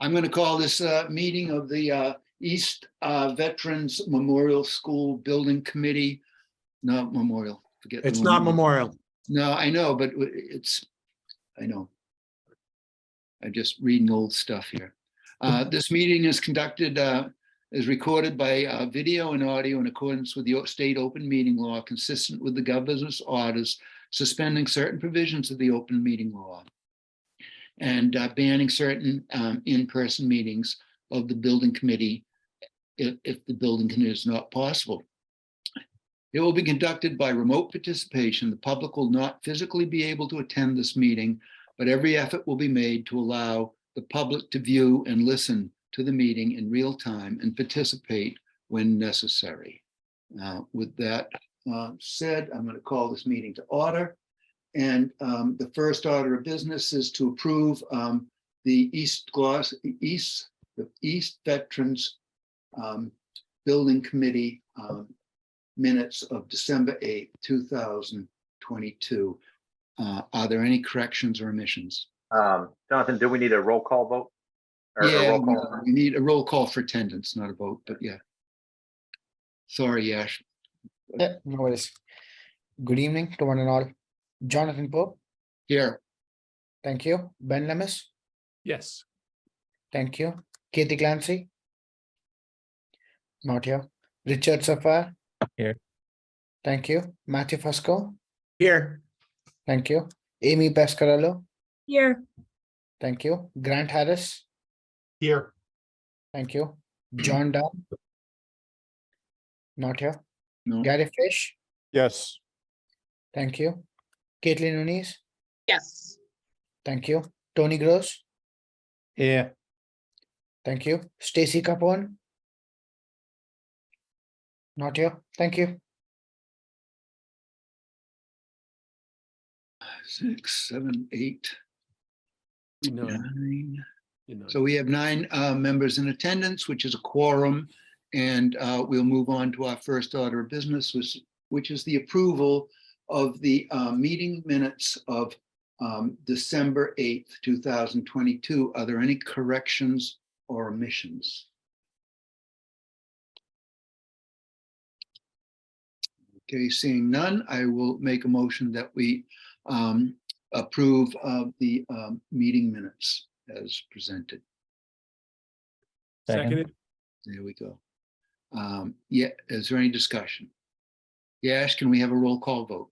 I'm going to call this meeting of the East Veterans Memorial School Building Committee, not Memorial, forget. It's not Memorial. No, I know, but I know. I'm just reading old stuff here. This meeting is conducted, is recorded by video and audio in accordance with the state open meeting law, consistent with the governor's orders suspending certain provisions of the open meeting law and banning certain in-person meetings of the building committee if the building committee is not possible. It will be conducted by remote participation. The public will not physically be able to attend this meeting, but every effort will be made to allow the public to view and listen to the meeting in real time and participate when necessary. With that said, I'm going to call this meeting to order. And the first order of business is to approve the East Veterans Building Committee minutes of December 8th, 2022. Are there any corrections or omissions? Jonathan, do we need a roll call vote? Yeah, we need a roll call for attendance, not a vote, but yeah. Sorry, Yash. Yeah, no worries. Good evening to one and all. Jonathan Pope. Here. Thank you. Ben Lemus. Yes. Thank you. Katie Clancy. Not here. Richard Safar. Here. Thank you. Matthew Fusco. Here. Thank you. Amy Pascarello. Here. Thank you. Grant Harris. Here. Thank you. John Dunn. Not here. No. Gary Fish. Yes. Thank you. Caitlin Nunes. Yes. Thank you. Tony Gross. Here. Thank you. Stacy Capone. Not here. Thank you. 6, 7, 8, No. 9. You know. So we have 9 members in attendance, which is a quorum. And we'll move on to our first order of business, which is the approval of the meeting minutes of December 8th, 2022. Are there any corrections or omissions? Okay, seeing none, I will make a motion that we approve of the meeting minutes as presented. Seconded. There we go. Yeah, is there any discussion? Yes, can we have a roll call vote?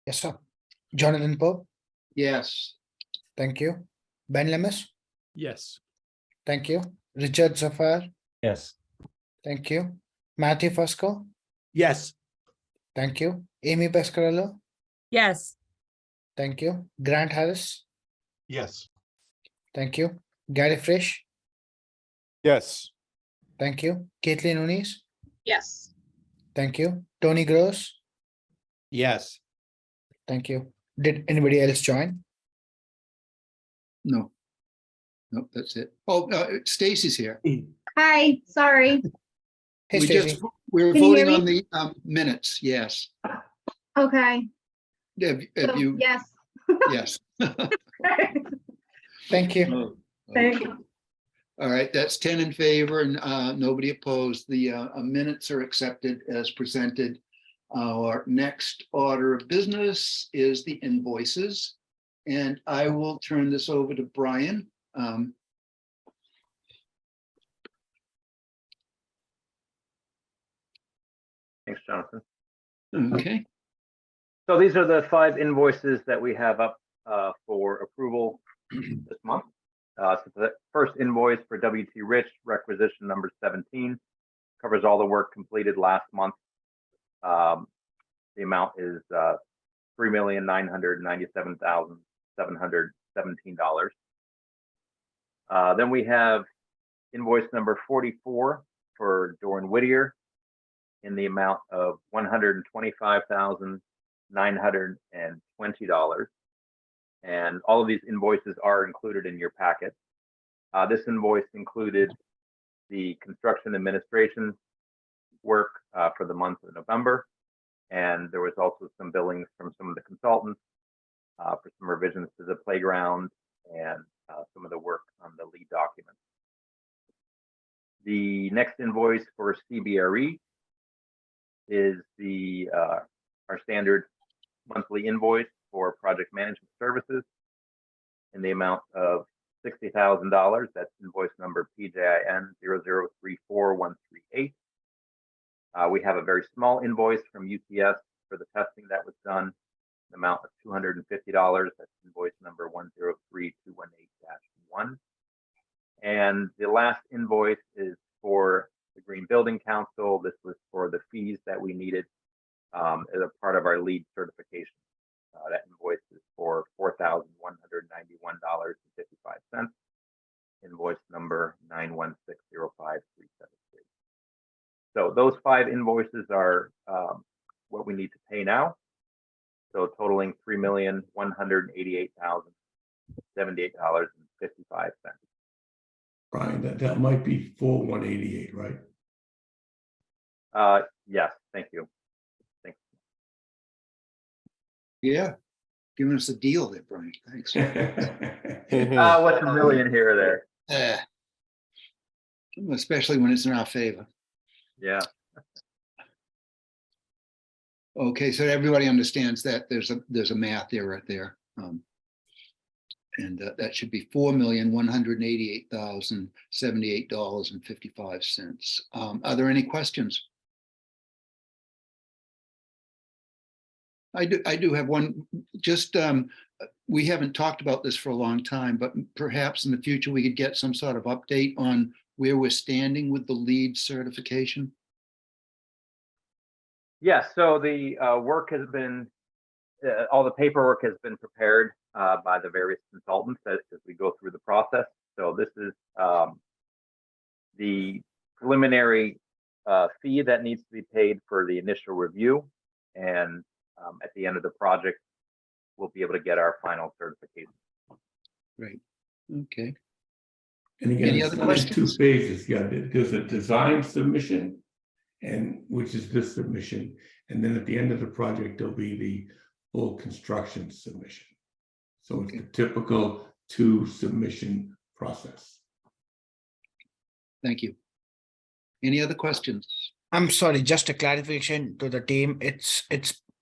Yes, sir. Jonathan Pope. Yes. Thank you. Ben Lemus. Yes. Thank you. Richard Safar. Yes. Thank you. Matthew Fusco. Yes. Thank you. Amy Pascarello. Yes. Thank you. Grant Harris. Yes. Thank you. Gary Fish. Yes. Thank you. Caitlin Nunes. Yes. Thank you. Tony Gross. Yes. Thank you. Did anybody else join? No. Nope, that's it. Oh, Stacy's here. Hi, sorry. Hey, We Stacy. we're Can you hear voting on me? the minutes. Yes. Okay. Have So, you? yes. Yes. Thank you. Thank you. All right, that's 10 in favor and nobody opposed. The minutes are accepted as presented. Our next order of business is the invoices. And I will turn this over to Brian. Thanks, Jonathan. Okay, So these are the 5 invoices that we have up for approval this month. So the first invoice for WT Rich, requisition number 17, covers all the work completed last month. The amount is $3,997,717. Then we have invoice number 44 for Doran Whittier in the amount of $125,920. And all of these invoices are included in your packet. This invoice included the construction administration work for the month of November. And there was also some billings from some of the consultants for some revisions to the playground and some of the work on the lead document. The next invoice for CBRE is our standard monthly invoice for project management services in the amount of $60,000. That's invoice number PJIN 0034138. We have a very small invoice from UTS for the testing that was done, an amount of $250. That's invoice number 103218-1. And the last invoice is for the Green Building Council. This was for the fees that we needed as a part of our lead certification. That invoice is for $4,191.55. Invoice number 91605-373. So those 5 invoices are what we need to pay now. So totaling $3,188,078.55. Brian, that might be full 188, right? Yes, thank you. Thanks. Yeah, giving us a deal there, Brian. Thanks. What's really in here or there? Especially when it's in our favor. Yeah. Okay, so everybody understands that there's a math error there. And that should be $4,188,078.55. Are there any questions? I do have one. Just we haven't talked about this for a long time, but perhaps in the future we could get some sort of update on where we're standing with the lead certification. Yes, so the work has been, all the paperwork has been prepared by the various consultants as we go through the process. So this is the preliminary fee that needs to be paid for the initial review. And at the end of the project, we'll be able to get our final certification. Right. Okay. And again, Any it's other done in 2 questions? phases. Yeah, there's a design submission, and which is this submission, and then at the end of the project, there'll be the full construction submission. So it's the typical 2 submission process. Thank you. Any other questions? I'm sorry, just a clarification to the team. It's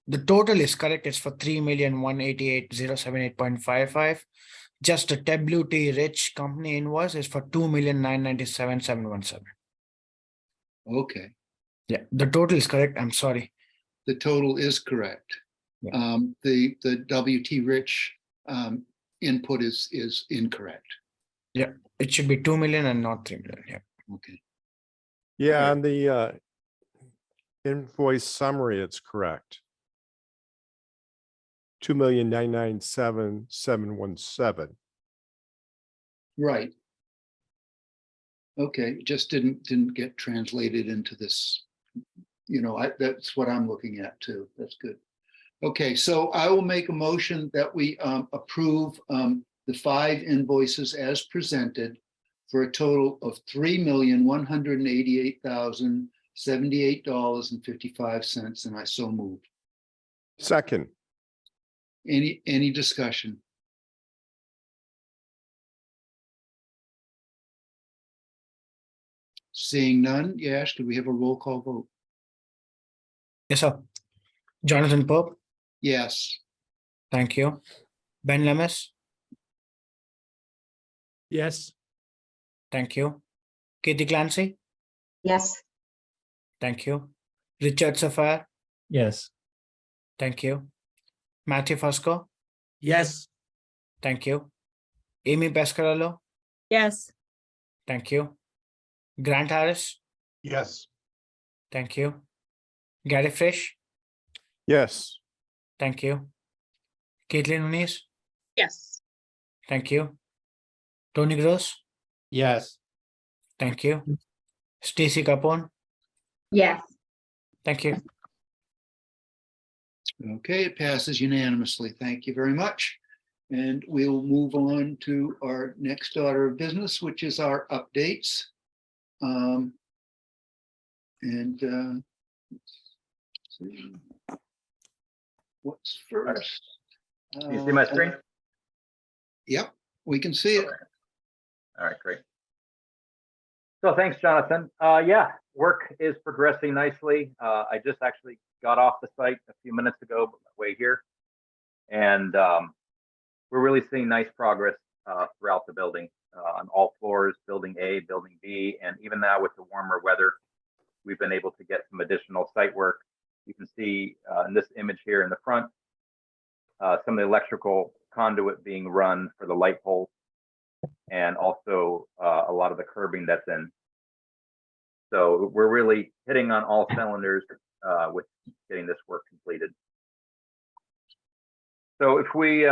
the total is correct. It's for 3,188,078.55. Just the WT Rich company invoice is for 2,997,717. Okay, Yeah, the total is correct. I'm sorry. the total is correct. Yeah. The WT Rich input is incorrect. It should be 2 million and not 3 million. Yeah. Okay, Yeah, on the invoice summary, it's correct. 2,997,717. right. Okay, it just didn't get translated into this. You know, that's what I'm looking at too. That's good. Okay, so I will make a motion that we approve the 5 invoices as presented for a total of $3,188,078.55, and I so moved. Second, Any discussion? Seeing none, Yash, could we have a roll call vote? Yes, sir. Jonathan Pope. Yes. Thank you. Ben Lemes. Yes. Thank you. Katie Clancy. Yes. Thank you. Richard Safar. Yes. Thank you. Matthew Fusco. Yes. Thank you. Amy Pescarello. Yes. Thank you. Grant Harris. Yes. Thank you. Gary Frisch. yes. Thank you. Caitlin Muniz. Yes. Thank you. Tony Gross. Yes. Thank you. Stacy Capone. Yes. Thank you. Okay, it passes unanimously. Thank you very much. And we'll move on to our next order of business, which is our updates. Let's see. What's first? You see my screen? Yep, We can see it. All right, great. So thanks, Jonathan. Yeah, work is progressing nicely. I just actually got off the site a few minutes ago, but my way here. And we're really seeing nice progress throughout the building on all floors, building A, building B, and even now with the warmer weather, we've been able to get some additional site work. You can see in this image here in the front, some of the electrical conduit being run for the light poles, and also a lot of the curbing that's in. So we're really hitting on all cylinders with getting this work completed. So if we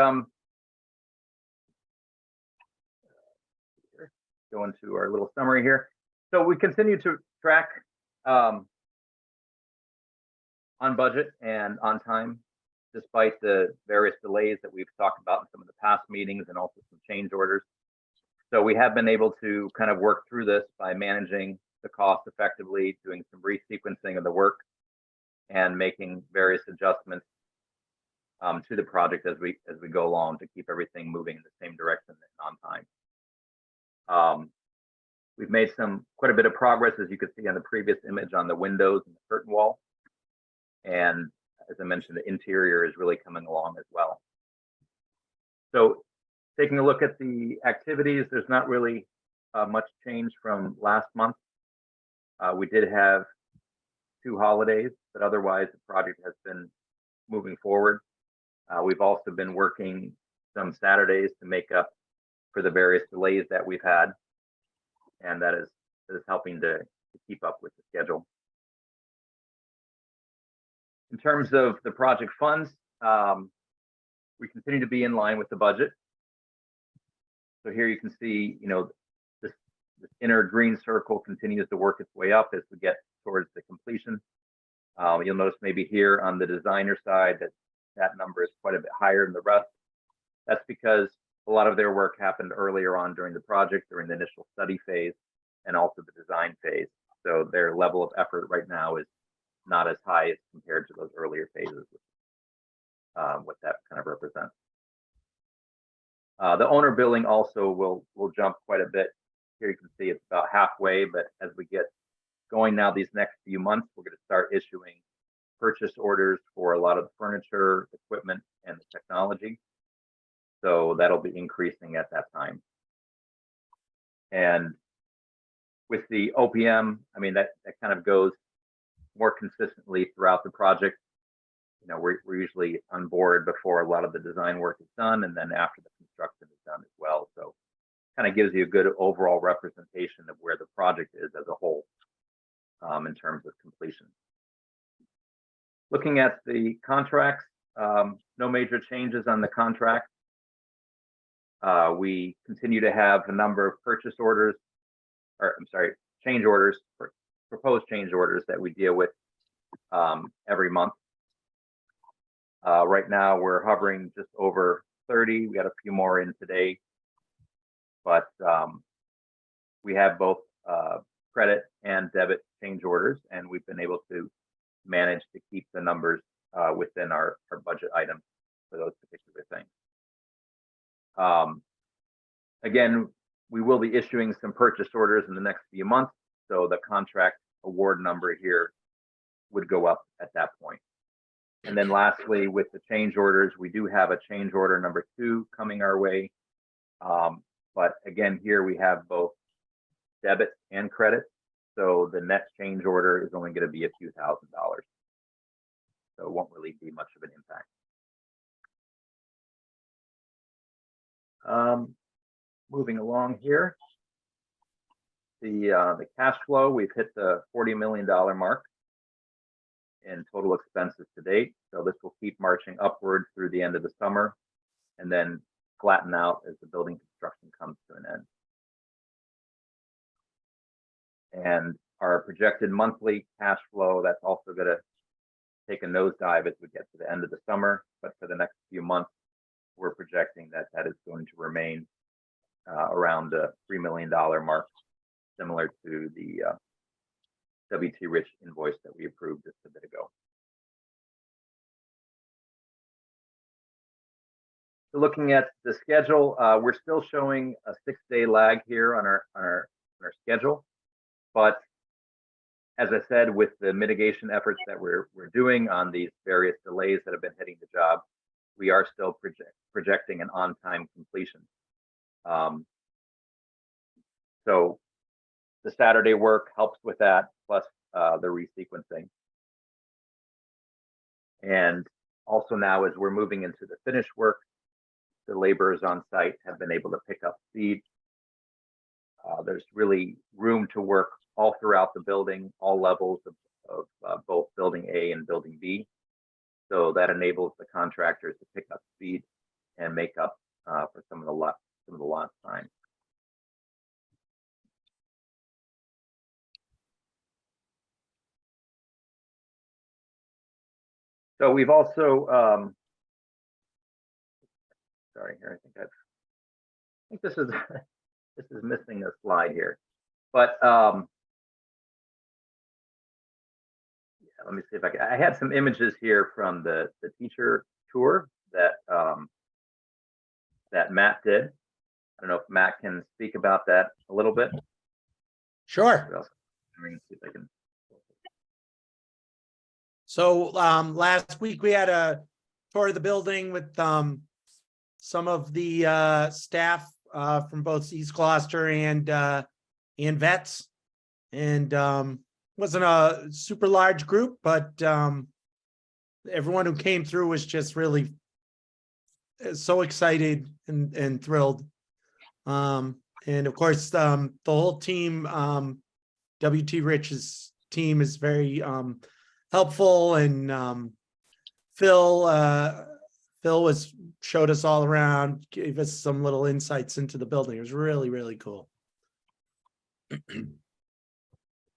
go into our little summary here. So we continue to track on budget and on time, despite the various delays that we've talked about in some of the past meetings and also some change orders. So we have been able to kind of work through this by managing the cost effectively, doing some resequencing of the work, and making various adjustments to the project as we go along to keep everything moving in the same direction and on time. We've made quite a bit of progress, as you could see on the previous image, on the windows and the curtain wall. And as I mentioned, the interior is really coming along as well. So taking a look at the activities, there's not really much change from last month. We did have 2 holidays, but otherwise the project has been moving forward. We've also been working some Saturdays to make up for the various delays that we've had, and that is helping to keep up with the schedule. In terms of the project funds, we continue to be in line with the budget. So here you can see, this inner green circle continues to work its way up as we get towards the completion. You'll notice maybe here on the designer side that number is quite a bit higher than the rest. That's because a lot of their work happened earlier on during the project, during the initial study phase, and also the design phase. So their level of effort right now is not as high as compared to those earlier phases, what that kind of represents. The owner billing also will jump quite a bit. Here you can see it's about halfway, but as we get going now these next few months, we're going to start issuing purchase orders for a lot of the furniture, equipment, and the technology. So that'll be increasing at that time. And with the OPM, I mean, that kind of goes more consistently throughout the project. We're usually on board before a lot of the design work is done, and then after the construction is done as well. So kind of gives you a good overall representation of where the project is as a whole in terms of completion. Looking at the contracts, no major changes on the contract. We continue to have a number of purchase orders, change orders, proposed change orders that we deal with every month. Right now we're hovering just over 30. We got a few more in today, but we have both credit and debit change orders, and we've been able to manage to keep the numbers within our budget items for those particular things. Again, we will be issuing some purchase orders in the next few months, so the contract award number here would go up at that point. And then lastly, with the change orders, we do have a change order number 2 coming our way. But again, here we have both debit and credit. So the net change order is only going to be a few $1,000. So it won't really be much of an impact. Moving along here, the cash flow, we've hit the $40 million mark in total expenses to date. So this will keep marching upward through the end of the summer and then flatten out as the building construction comes to an end. And our projected monthly cash flow, that's also going to take a nosedive as we get to the end of the summer. But for the next few months, we're projecting that is going to remain around the $3 million mark, similar to the W.T. Rich invoice that we approved just a bit ago. So looking at the schedule, we're still showing a 6-day lag here on our schedule. But as I said, with the mitigation efforts that we're doing on these various delays that have been hitting the job, we are still projecting an on-time completion. So the Saturday work helps with that, plus the resequencing. And also now, as we're moving into the finish work, the laborers on site have been able to pick up speed. There's really room to work all throughout the building, all levels of both building A and building B. So that enables the contractors to pick up speed and make up for some of the lost time. So we've also, sorry here, I think this is this is missing a slide here, but yeah, let me see if I had some images here from the teacher tour that that Matt did. I don't know if Matt can speak about that a little bit. Sure. Let me see if I can. So last week we had a tour of the building with some of the staff from both East Gloucester and vets, and wasn't a super large group, but everyone who came through was just really so excited and thrilled. And of course, the whole team, WT Rich's team, is very helpful, and Phil showed us all around, gave us some little insights into the building. It was really, really cool.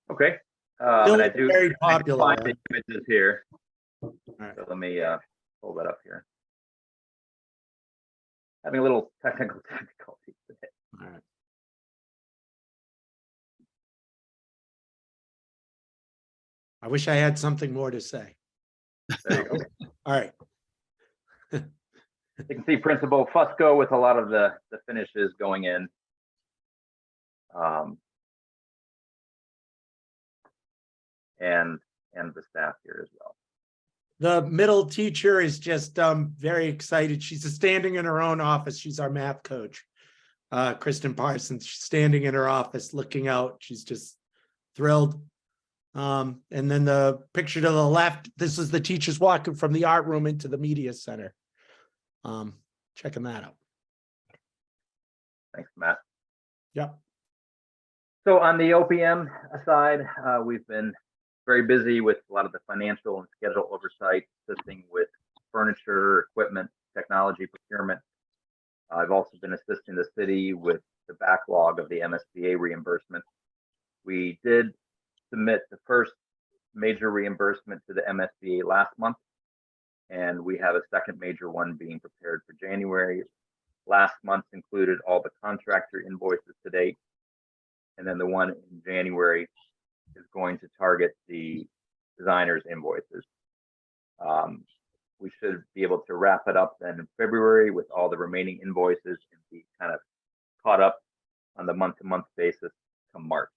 Okay. Phil And I is do very I can popular. find the images here. right. So let me pull that up here. Having a little technical difficulty today. All right. I wish I had something more to say. There you go. All right. You can see Principal Fusco with a lot of the finishes going in. And the staff here as well. The middle teacher is just very excited. She's standing in her own office. She's our math coach, Kristen Parsons. She's standing in her office looking out. She's just thrilled. And then the picture to the left, this is the teachers walking from the art room into the media center. Checking that out. Thanks, Matt. Yep. So on the OPM side, we've been very busy with a lot of the financial and schedule oversight, assisting with furniture, equipment, technology procurement. I've also been assisting the city with the backlog of the MSBA reimbursement. We did submit the first major reimbursement to the MSBA last month, and we have a second major one being prepared for January. Last month included all the contractor invoices to date, and then the one in January is going to target the designer's invoices. We should be able to wrap it up then in February with all the remaining invoices and be kind of caught up on the month-to-month basis come March.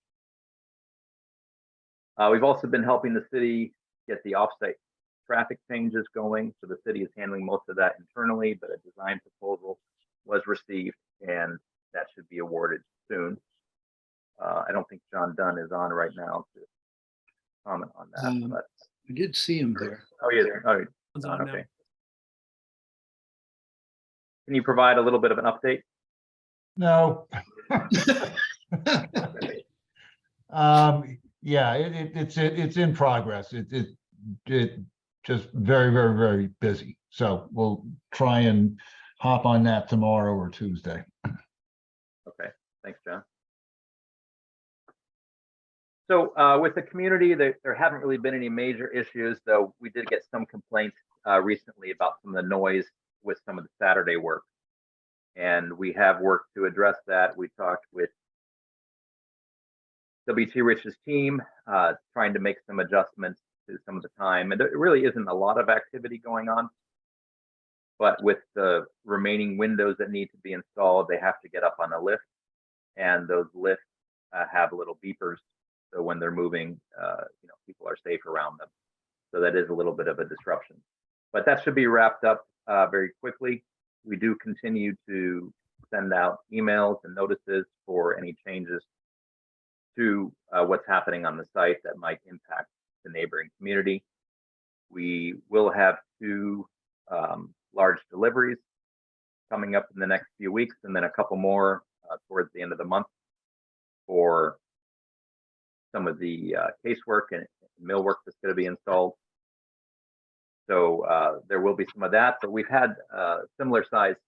We've also been helping the city get the offsite traffic changes going. So the city is handling most of that internally, but a design proposal was received and that should be awarded soon. I don't think John Dunn is on right now to comment on that, but I did see him there. oh, he is. Oh, he's on, okay. Can you provide a little bit of an update? No. Yeah, it's in progress. It just very, very, very busy. So we'll try and hop on that tomorrow or Tuesday. Okay, thanks, John. So with the community, there haven't really been any major issues, though we did get some complaints recently about some of the noise with some of the Saturday work. And we have worked to address that. We talked with WT Rich's team, trying to make some adjustments to some of the time. And there really isn't a lot of activity going on. But with the remaining windows that need to be installed, they have to get up on a lift, and those lifts have little beepers. So when they're moving, people are safe around them. So that is a little bit of a disruption. But that should be wrapped up very quickly. We do continue to send out emails and notices for any changes to what's happening on the site that might impact the neighboring community. We will have 2 large deliveries coming up in the next few weeks, and then a couple more towards the end of the month for some of the casework and millwork that's going to be installed. So there will be some of that, but we've had similar sized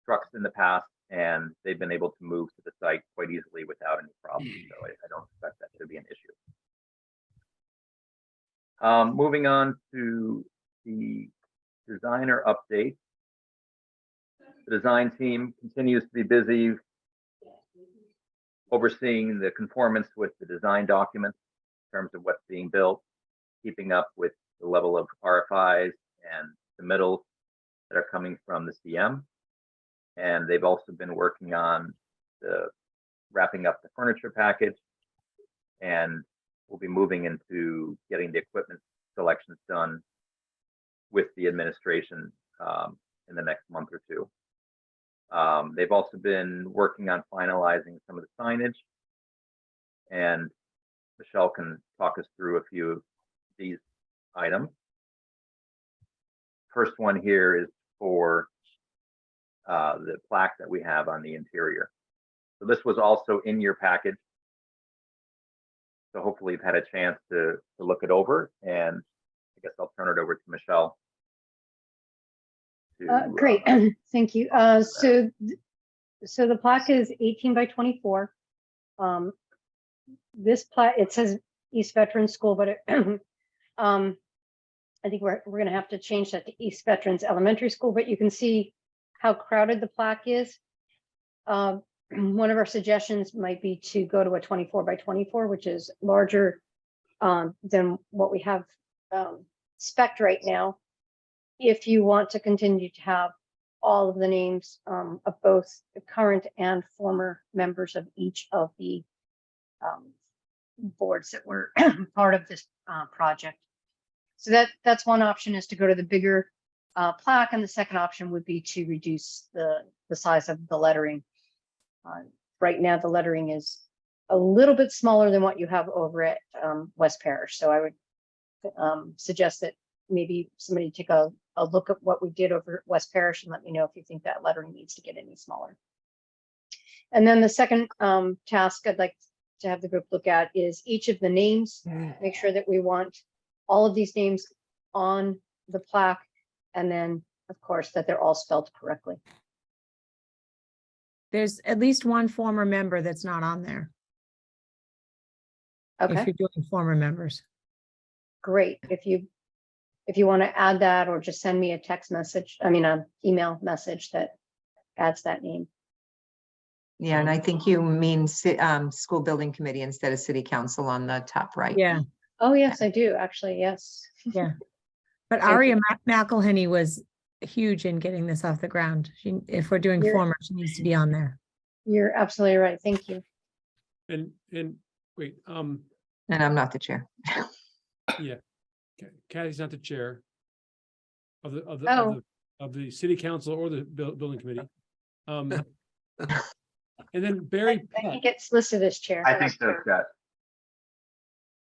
trucks in the past, and they've been able to move to the site quite easily without any problems. So I don't expect that to be an issue. Moving on to the designer update. The design team continues to be busy overseeing the conformance with the design documents in terms of what's being built, keeping up with the level of RFIs and submittals that are coming from the CM. And they've also been working on wrapping up the furniture package, and we'll be moving into getting the equipment selections done with the administration in the next month or 2. They've also been working on finalizing some of the signage, and Michelle can talk us through a few of these items. First one here is for the plaque that we have on the interior. So this was also in your package. So hopefully you've had a chance to look it over, and I guess I'll turn it over to Michelle. Great, thank you. So the plaque is 18 by 24. This plaque, it says East Veterans School, but I think we're going to have to change that to East Veterans Elementary School, but you can see how crowded the plaque is. One of our suggestions might be to go to a 24 by 24, which is larger than what we have spec'd right now. If you want to continue to have all of the names of both the current and former members of each of the boards that were part of this project. So that's one option, is to go to the bigger plaque, and the second option would be to reduce the size of the lettering. Right now, the lettering is a little bit smaller than what you have over at West Parish. So I would suggest that maybe somebody take a look at what we did over at West Parish and let me know if you think that lettering needs to get any smaller. And then the second task I'd like to have the group look at is each of the names. Make sure that we want all of these names on the plaque, and then of course that they're all spelled correctly. There's at least one former member that's not on there. If Okay, you're doing former members. great. If you want to add that, or just send me a text message, an email message that adds that name. Yeah, and I think you mean school building committee instead of city council on the top right. Yeah, Oh, yes, I do, actually, yes. yeah. But Thank Aria McElhenney was huge in getting this off the ground. If we're doing You're- former, she needs to be on there. You're absolutely right. Thank you. And wait, And I'm not the chair. yeah, Kathy's not the chair of the Oh. of the city council or the building committee. And then Barry I Pett. think it's listed as chair. I think so, Scott.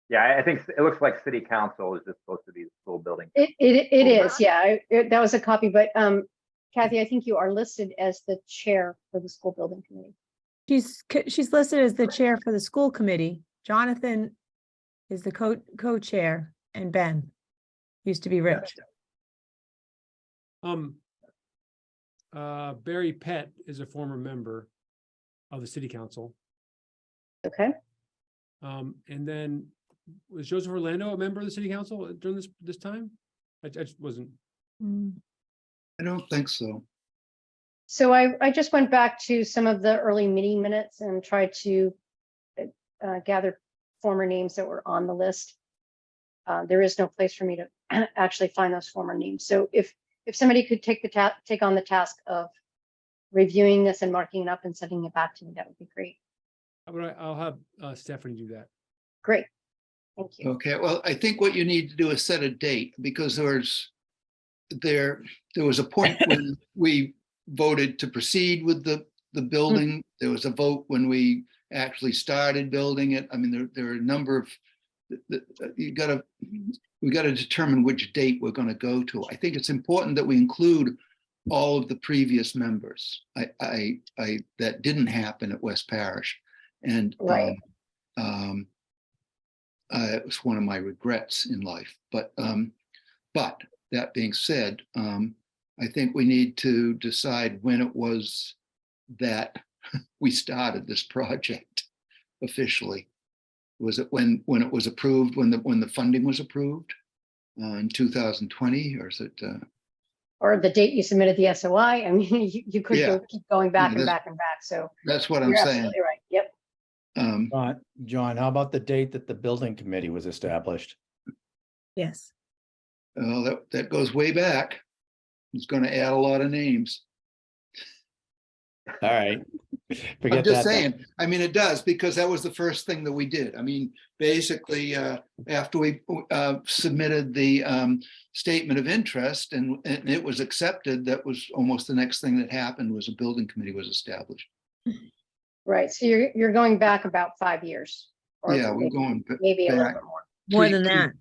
Yeah, I think it looks like city council is just supposed to be the school building. It is, yeah. That was a copy, but Kathy, I think you are listed as the chair for the school building committee. She's listed as the chair for the school committee. Jonathan is the co-chair, and Ben used to be Rich. Barry Pett is a former member of the city council. Okay. And then was Joseph Orlando a member of the city council during this time? I just wasn't. I don't think so. So I just went back to some of the early meeting minutes and tried to gather former names that were on the list. There is no place for me to actually find those former names. So if if somebody could take take on the task of reviewing this and marking it up and sending it back to me, that would be great. I'll have Stephanie do that. Great. Thank you. Okay, well, I think what you need to do is set a date, because there was a point when we voted to proceed with the building. There was a vote when we actually started building it. I mean, there are a number of, we gotta determine which date we're gonna go to. I think it's important that we include all of the previous members. That didn't happen at West Parish. And Right. it was one of my regrets in life. But that being said, I think we need to decide when it was that we started this project officially. Was it when it was approved, when the funding was approved in 2020, or is it? Or the date you submitted the SOI. I mean, you could Yeah. keep going back Yeah, and back and back. So That's what I'm you're saying. absolutely right. Yep. John, how about the date that the building committee was established? Yes. That goes way back. It's going to add a lot of names. All right. I'm Forget just that then. saying, I mean, it does, because that was the first thing that we did. I mean, basically, after we submitted the statement of interest and it was accepted, that was almost the next thing that happened, was a building committee was established. Right. So you're going back about 5 years. Or Yeah, we're going maybe a little back. bit more. More than that.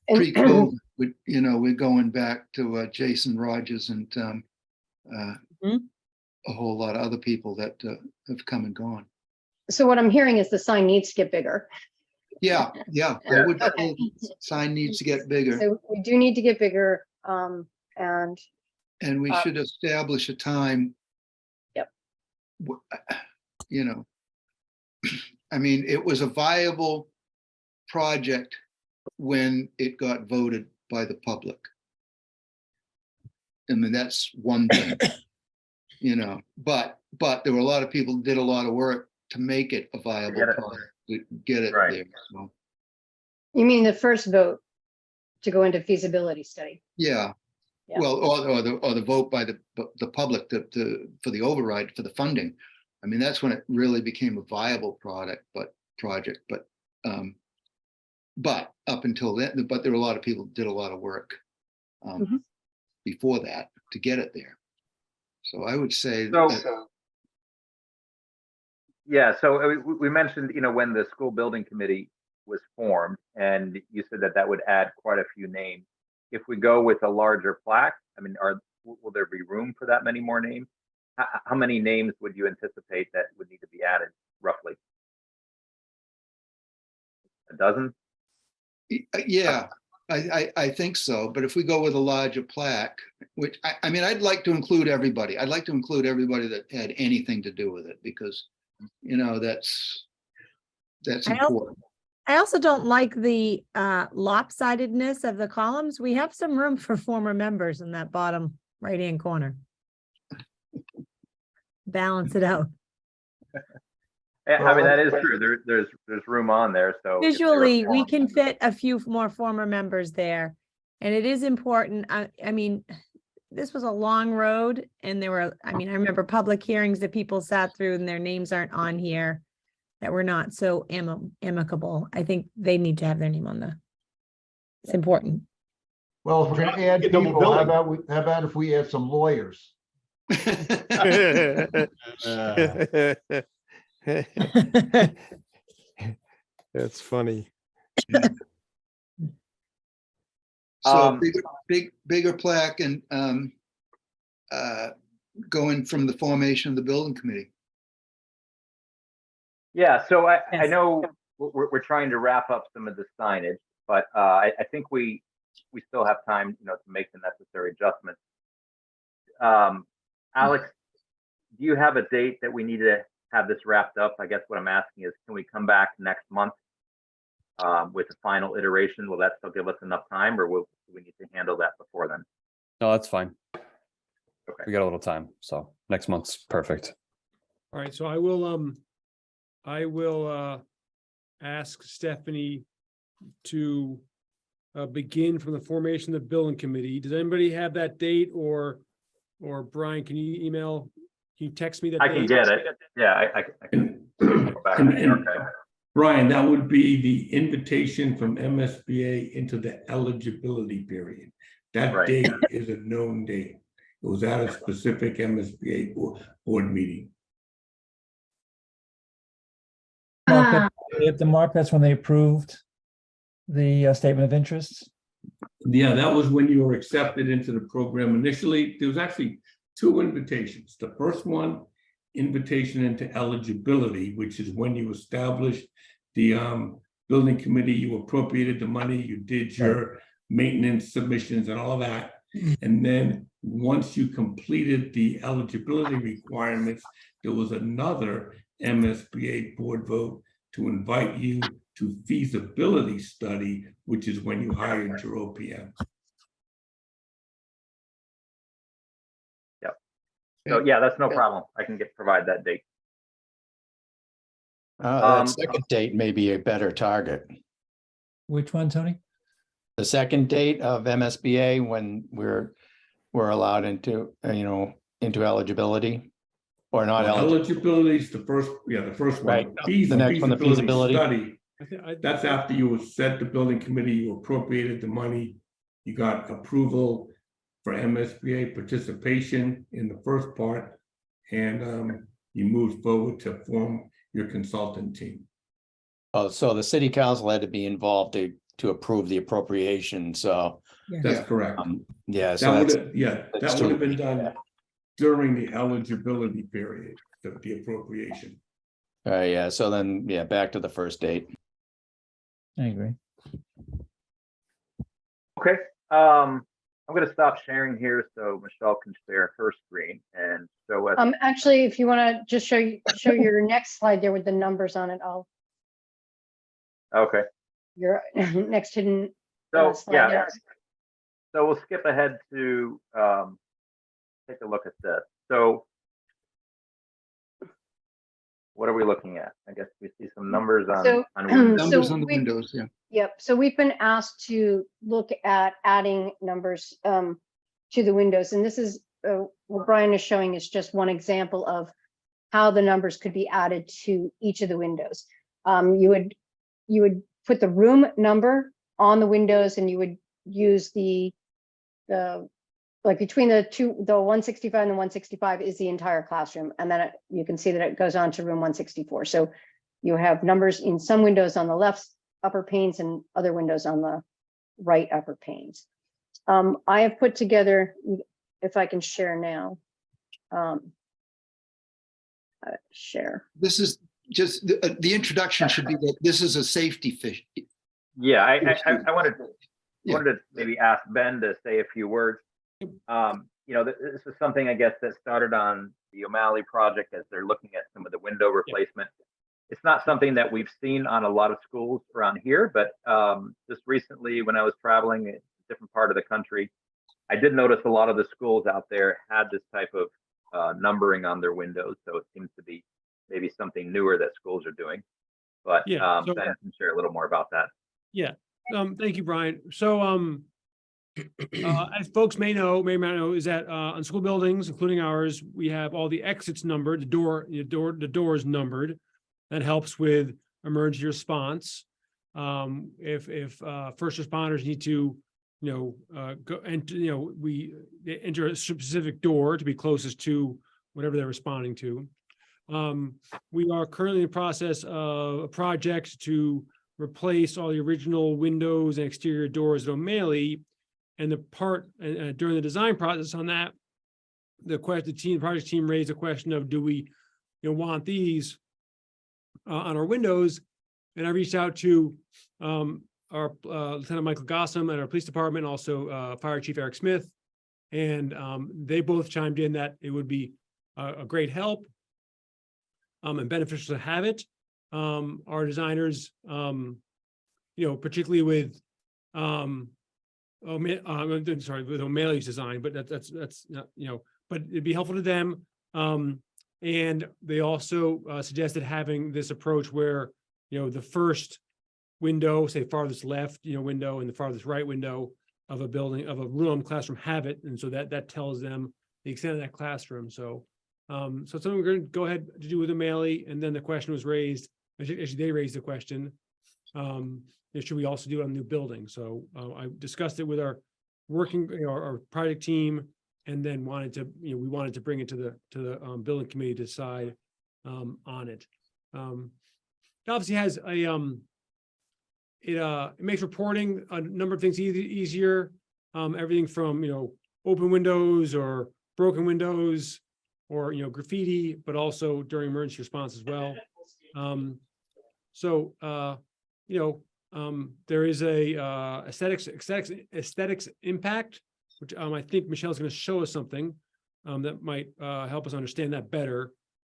And- Pre-COVID, we're going back to Jason Rogers and a whole lot of other people that have come and gone. So what I'm hearing is the sign needs to get bigger. Yeah. I would Okay. say sign needs to get bigger, So we do need to get bigger. And and we should establish a time. Yep. I mean, it was a viable project when it got voted by the public. I mean, that's one thing, but there were a lot of people who did a lot of work to make it a viable Get it. product, to get it Right. there. So, you mean the first vote to go into feasibility study? yeah. Yeah. Well, or the vote by the public for the override for the funding. I mean, that's when it really became a viable project. But up until then, but there were a lot of people who did a lot of work before that to get it there. So I would say Yeah, so we mentioned, when the school building committee was formed, and you said that would add quite a few names. If we go with a larger plaque, I mean, will there be room for that many more names? How many names would you anticipate that would need to be added, roughly? A dozen? yeah, I think so. But if we go with a larger plaque, which I mean, I'd like to include everybody. I'd like to include everybody that had anything to do with it, because that's important. I also don't like the lopsidedness of the columns. We have some room for former members in that bottom right-hand corner. Balance it out. I mean, that is true. There's room on there, so. if they were Visually, we formed- can fit a few more former members there. And it is important. I mean, this was a long road and I remember public hearings that people sat through and their names aren't on here that were not so amicable. I think they need to have their name on it's important. Well, if we're gonna add Get double people, how billing. about if we add some lawyers? That's funny. So bigger plaque and going from the formation of the building committee. Yeah, so I Yes. know we're trying to wrap up some of the signage, but I think we still have time, to make the necessary adjustments. Alex, do you have a date that we need to have this wrapped up? I guess what I'm asking is, can we come back next month with the final iteration? Will that still give us enough time, or do we need to handle that before then? No, that's fine. Okay. We got a little time, so next month's perfect. All right, so I will ask Stephanie to begin from the formation of the building committee. Does anybody have that date, or Brian, can you text me that? I can date? get it. Yeah, I can go back And- to the and- archive. Brian, that would be the invitation from MSBA into the eligibility period. That Right. date is a known date. It was at a specific MSBA board meeting. Ah, Mark, that's when they approved the statement of interest. Yeah, that was when you were accepted into the program initially. There was actually two invitations. The first one, invitation into eligibility, which is when you established the building committee, you appropriated the money, you did your maintenance submissions and all that. And then once you completed the eligibility requirements, there was another MSBA board vote to invite you to feasibility study, which is when you hired your OPM. So yeah, that's no problem. I can provide that date. That second date may be a better target. Which one, Tony? The second date of MSBA when we're allowed into, into eligibility or not eligible. Eligibility is the first, the first one. Right. The next one, the feasibility. Study, I that's after you set the building committee, you appropriated the money, you got approval for MSBA participation in the first part, and you moved forward to form your consultant team. Oh, so the city council had to be involved to approve the appropriation, so, That's correct. yeah, so That that's, would have, that's that would have true. been done during the eligibility period, the appropriation. yeah, so then, back to the first date. I agree. Okay, I'm gonna stop sharing here so Michelle can share her screen and show us. actually, if you want to just show your next slide there with the numbers on it, Okay, your next hidden. so slide yeah, there. so we'll skip ahead to take a look at this. So what are we looking at? I guess we see some numbers on So- windows. Numbers on the we- windows, yeah. Yep, so we've been asked to look at adding numbers to the windows, and this is what Brian is showing is just one example of how the numbers could be added to each of the windows. You would put the room number on the windows, and you would use the like between the 165 and the 165 is the entire classroom, and then you can see that it goes on to room 164. So you have numbers in some windows on the left upper panes and other windows on the right upper panes. I have put together, if I can share now. Share. This is just, the introduction should be that this is a safety fish. Yeah, I wanted Yeah. wanted to maybe ask Ben to say a few words. This is something I guess that started on the O'Malley project as they're looking at some of the window replacement. It's not something that we've seen on a lot of schools around here, but just recently when I was traveling in a different part of the country, I did notice a lot of the schools out there had this type of numbering on their windows. So it seems to be maybe something newer that schools are doing. But Yeah, so- Ben can share a little more about that. Yeah, thank you, Brian. So, as folks may not know, is that on school buildings, including ours, we have all the exits numbered, the doors numbered. That helps with emergency response. If first responders need to, go and they enter a specific door to be closest to whatever they're responding to. We are currently in the process of a project to replace all the original windows and exterior doors at O'Malley. And the part during the design process on that, the project team raised the question of, do we, want these on our windows? And I reached out to our Lieutenant Michael Gossam at our police department, also Fire Chief Eric Smith, and they both chimed in that it would be a great help and beneficial to have it. Our designers, particularly with with O'Malley's design, but that's not, but it'd be helpful to them. And they also suggested having this approach where, the first window, say farthest left, window and the farthest right window of a building, of a room, classroom have it. And so that tells them the extent of that classroom. So, so it's something we're going to go ahead to do with O'Malley. And then the question was raised, actually they raised the question, should we also do it on the new building? So I discussed it with our working, our project team, and then wanted to, we wanted to bring it to the building committee to decide on it. It obviously has a, it makes reporting a number of things easier. Everything from, open windows or broken windows or, graffiti, but also during emergency response as well. There is a aesthetics impact, which I think Michelle's going to show us something that might help us understand that better.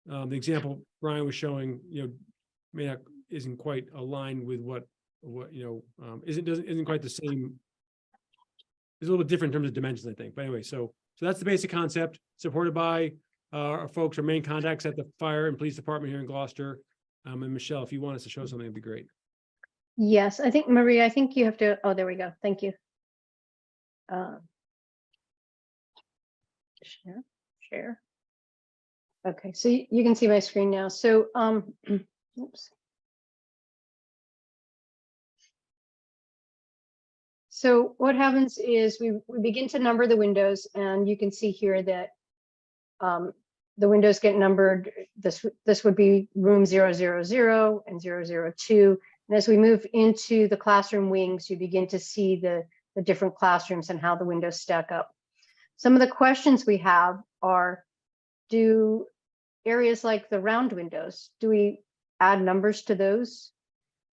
The example Brian was showing, isn't quite aligned with what isn't quite the same. It's a little bit different in terms of dimensions, I think. But anyway, so that's the basic concept, supported by our folks, our main contacts at the fire and police department here in Gloucester. And Michelle, if you want us to show something, it'd be great. Yes, I think, Maria, I think you have to, oh, there we go. Thank you. Share. Okay, so you can see my screen now. So, oops. So what happens is we begin to number the windows, and you can see here that the windows get numbered. This would be room 000 and 002. And as we move into the classroom wings, you begin to see the different classrooms and how the windows stack up. Some of the questions we have are, do areas like the round windows, do we add numbers to those?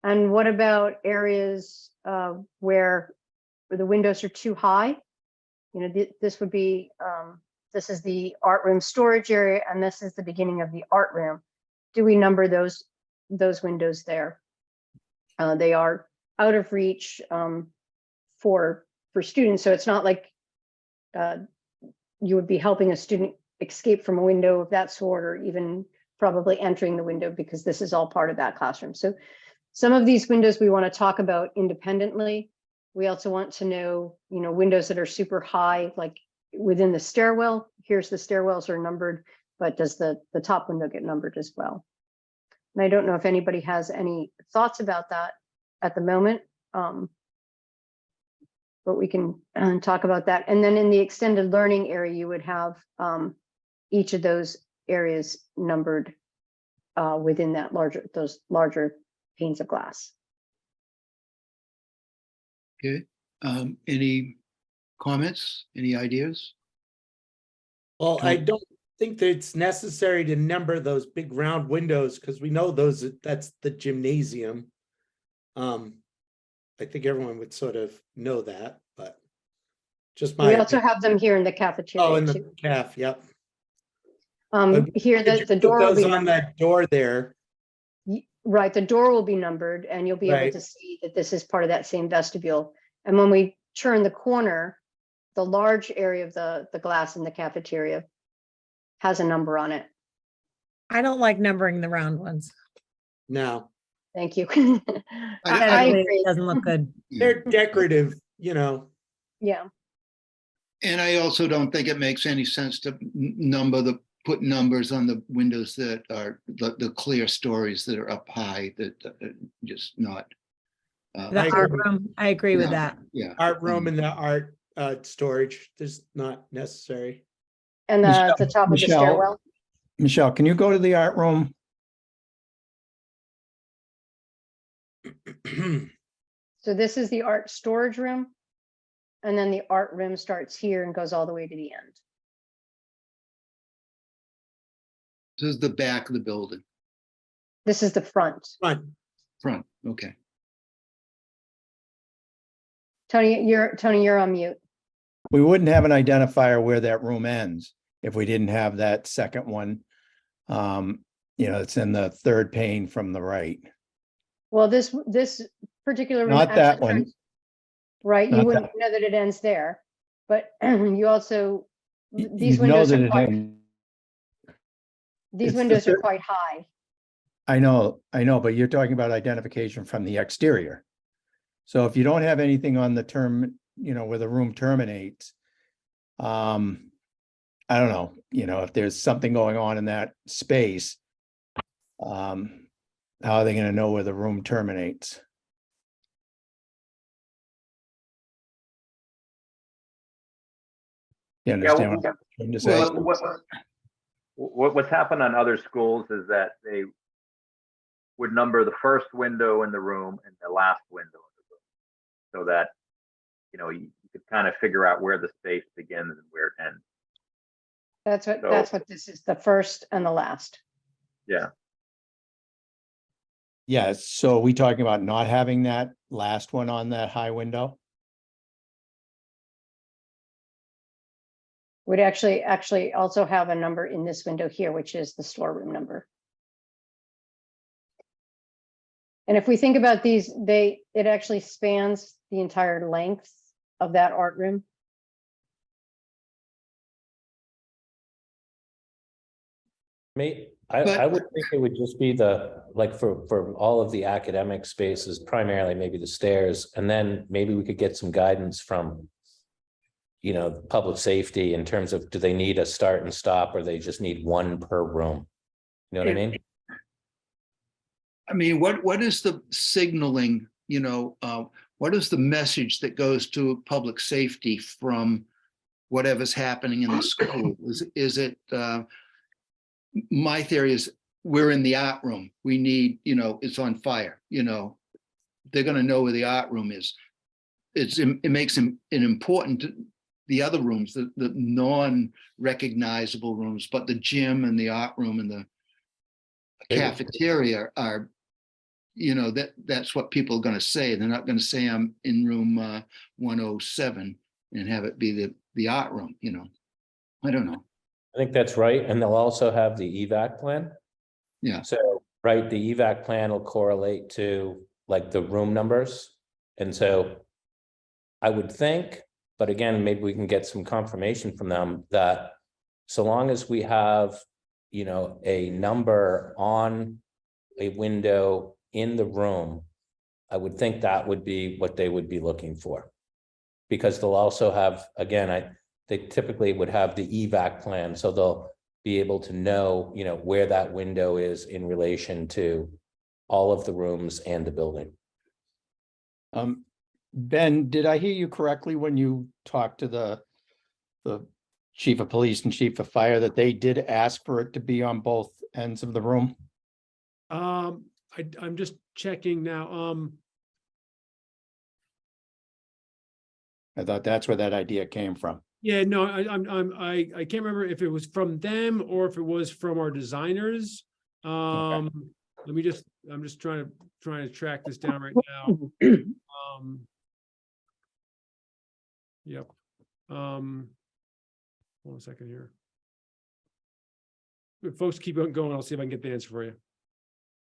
And what about areas where the windows are too high? This would be, this is the art room storage area, and this is the beginning of the art room. Do we number those windows there? They are out of reach for students, so it's not like you would be helping a student escape from a window of that sort, or even probably entering the window, because this is all part of that classroom. So some of these windows we want to talk about independently. We also want to know, windows that are super high, like within the stairwell. Here's the stairwells are numbered, but does the top window get numbered as well? And I don't know if anybody has any thoughts about that at the moment, but we can talk about that. And then in the extended learning area, you would have each of those areas numbered within that those larger panes of glass. Okay, any comments, any ideas? Well, I don't think that it's necessary to number those big round windows, because we know that's the gymnasium. I think everyone would sort of know that, but just my. We also have them here in the cafeteria. Oh, in the too. caf, yep. Here the door will be on that door there. Right, the door will be numbered, and you'll be able to see that this is part of that same vestibule. And when we turn the corner, the large area of the glass in the cafeteria has a number on it. I don't like numbering the round ones. No, Thank you. I agree. It doesn't look good. they're decorative, Yeah. And I also don't think it makes any sense to put numbers on the windows that are the clear stories that are up high, that just not. The art room, I agree with that. Yeah. Art room and the art storage, there's not necessary. And Michelle- the top of the Michelle. stairwell. Michelle, can you go to the art room? So this is the art storage room. And then the art room starts here and goes all the way to the end. This is the back of the building, This is the front. front, okay. Tony, you're on mute. We wouldn't have an identifier where that room ends if we didn't have that second one. It's in the third pane from the right. Well, this particular room. Not that actually one. turns- Right, you Not wouldn't know that it ends there, but you also, these You know windows that are it quite, ends- these it's the windows are third- quite high. I know, but you're talking about identification from the exterior. So if you don't have anything on the term, where the room terminates, I don't know, if there's something going on in that space, how are they gonna know where the room terminates? You understand what I'm trying to say? What's happened on other schools is that they would number the first window in the room and the last window in the room, so that you could kind of figure out where the space begins and where it ends. That's what this is, the first and the last. Yeah. Yeah, so are we talking about not having that last one on that high window? Would actually also have a number in this window here, which is the storeroom number. And if we think about these, it actually spans the entire length of that art room. I would think it would just be like for all of the academic spaces, primarily maybe the stairs, and then maybe we could get some guidance from public safety in terms of, do they need a start and stop, or they just need one per room? You know what I mean? I mean, what is the signaling, what is the message that goes to public safety from whatever's happening in the school? Is it, my theory is we're in the art room. We need, it's on fire, they're going to know where the art room is. It makes it important to the other rooms, the non-recognizable rooms, but the gym and the art room and the cafeteria are, that's what people are going to say. They're not going to say I'm in room 107 and have it be the art room, I don't know. I think that's right. And they'll also have the EVAC plan. Yeah. So, right, the EVAC plan will correlate to like the room numbers. And so I would think, but again, maybe we can get some confirmation from them that so long as we have, a number on a window in the room, I would think that would be what they would be looking for. Because they'll also have, again, they typically would have the EVAC plan, so they'll be able to know, where that window is in relation to all of the rooms and the building. Ben, did I hear you correctly when you talked to the chief of police and chief of fire that they did ask for it to be on both ends of the room? I'm just checking now. I thought that's where that idea came from. Yeah, no, I can't remember if it was from them or if it was from our designers. I'm just trying to track this down right now. Yep. Hold on a second here. If folks keep on going, I'll see if I can get the answer for you.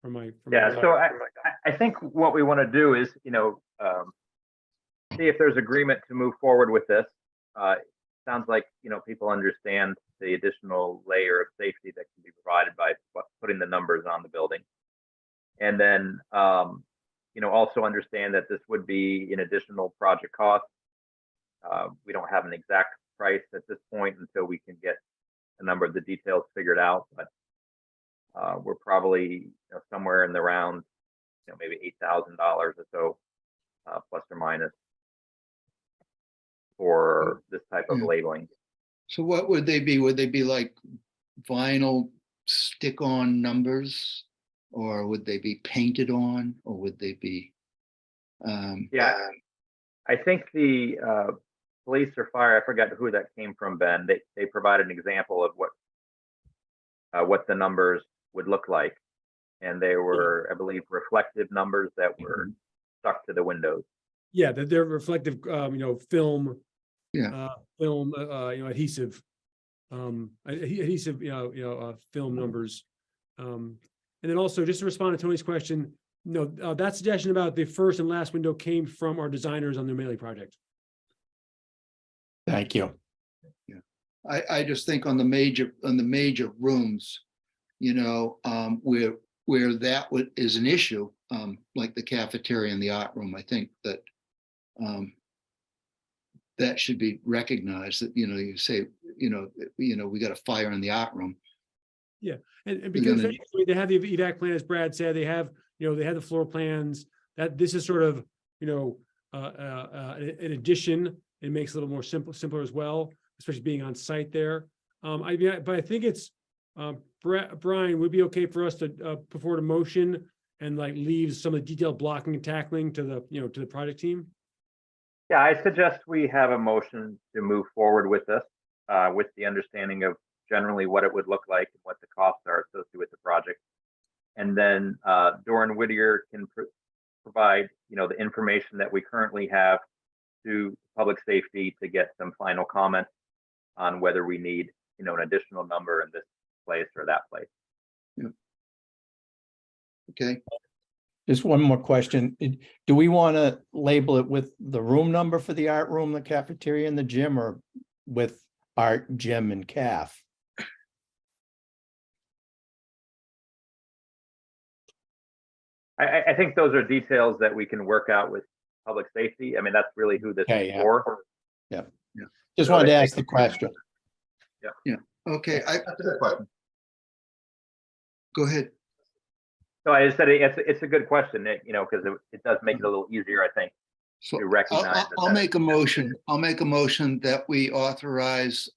So I think what we want to do is, see if there's agreement to move forward with this. Sounds like, people understand the additional layer of safety that can be provided by putting the numbers on the building. And then, also understand that this would be an additional project cost. We don't have an exact price at this point until we can get a number of the details figured out, but we're probably somewhere in the round, maybe $8,000 or so, plus or minus, for this type of labeling. So what would they be? Would they be like vinyl stick-on numbers, or would they be painted on, or would they be? Yeah, I think the police or fire, I forgot who that came from, Ben. They provided an example of what the numbers would look like, and they were, I believe, reflective numbers that were stuck to the windows. Yeah, they're reflective, film. Yeah. Film, adhesive, film numbers. And then also, just to respond to Tony's question, that suggestion about the first and last window came from our designers on the O'Malley project. Thank you. Yeah, I just think on the major rooms, where where that is an issue, like the cafeteria and the art room, I think that that should be recognized, that, you say, we got a fire in the art room. And because gonna- they have the evac plan, as Brad said, they have the floor plans, that this is sort of, an addition. It makes it a little more simpler as well, especially being on site there. But I think it's, Brian, would it be okay for us to put forward a motion and like leave some of the detailed blocking and tackling to the, to the project team? Yeah, I suggest we have a motion to move forward with this, with the understanding of generally what it would look like and what the costs are associated with the project. And then Doran Whittier can provide, the information that we currently have to public safety to get some final comments on whether we need, an additional number in this place or that place. Okay, Just one more question. Do we want to label it with the room number for the art room, the cafeteria and the gym, or with art, gym and caf? I think those are details that we can work out with public safety. I mean, that's really who this Okay, is yeah. for. Just wanted to ask the question. okay, go ahead. So I just said it's a good question, because it does make it a little easier, I think, So to recognize. that I'll that make a is- motion. I'll make a motion that we authorize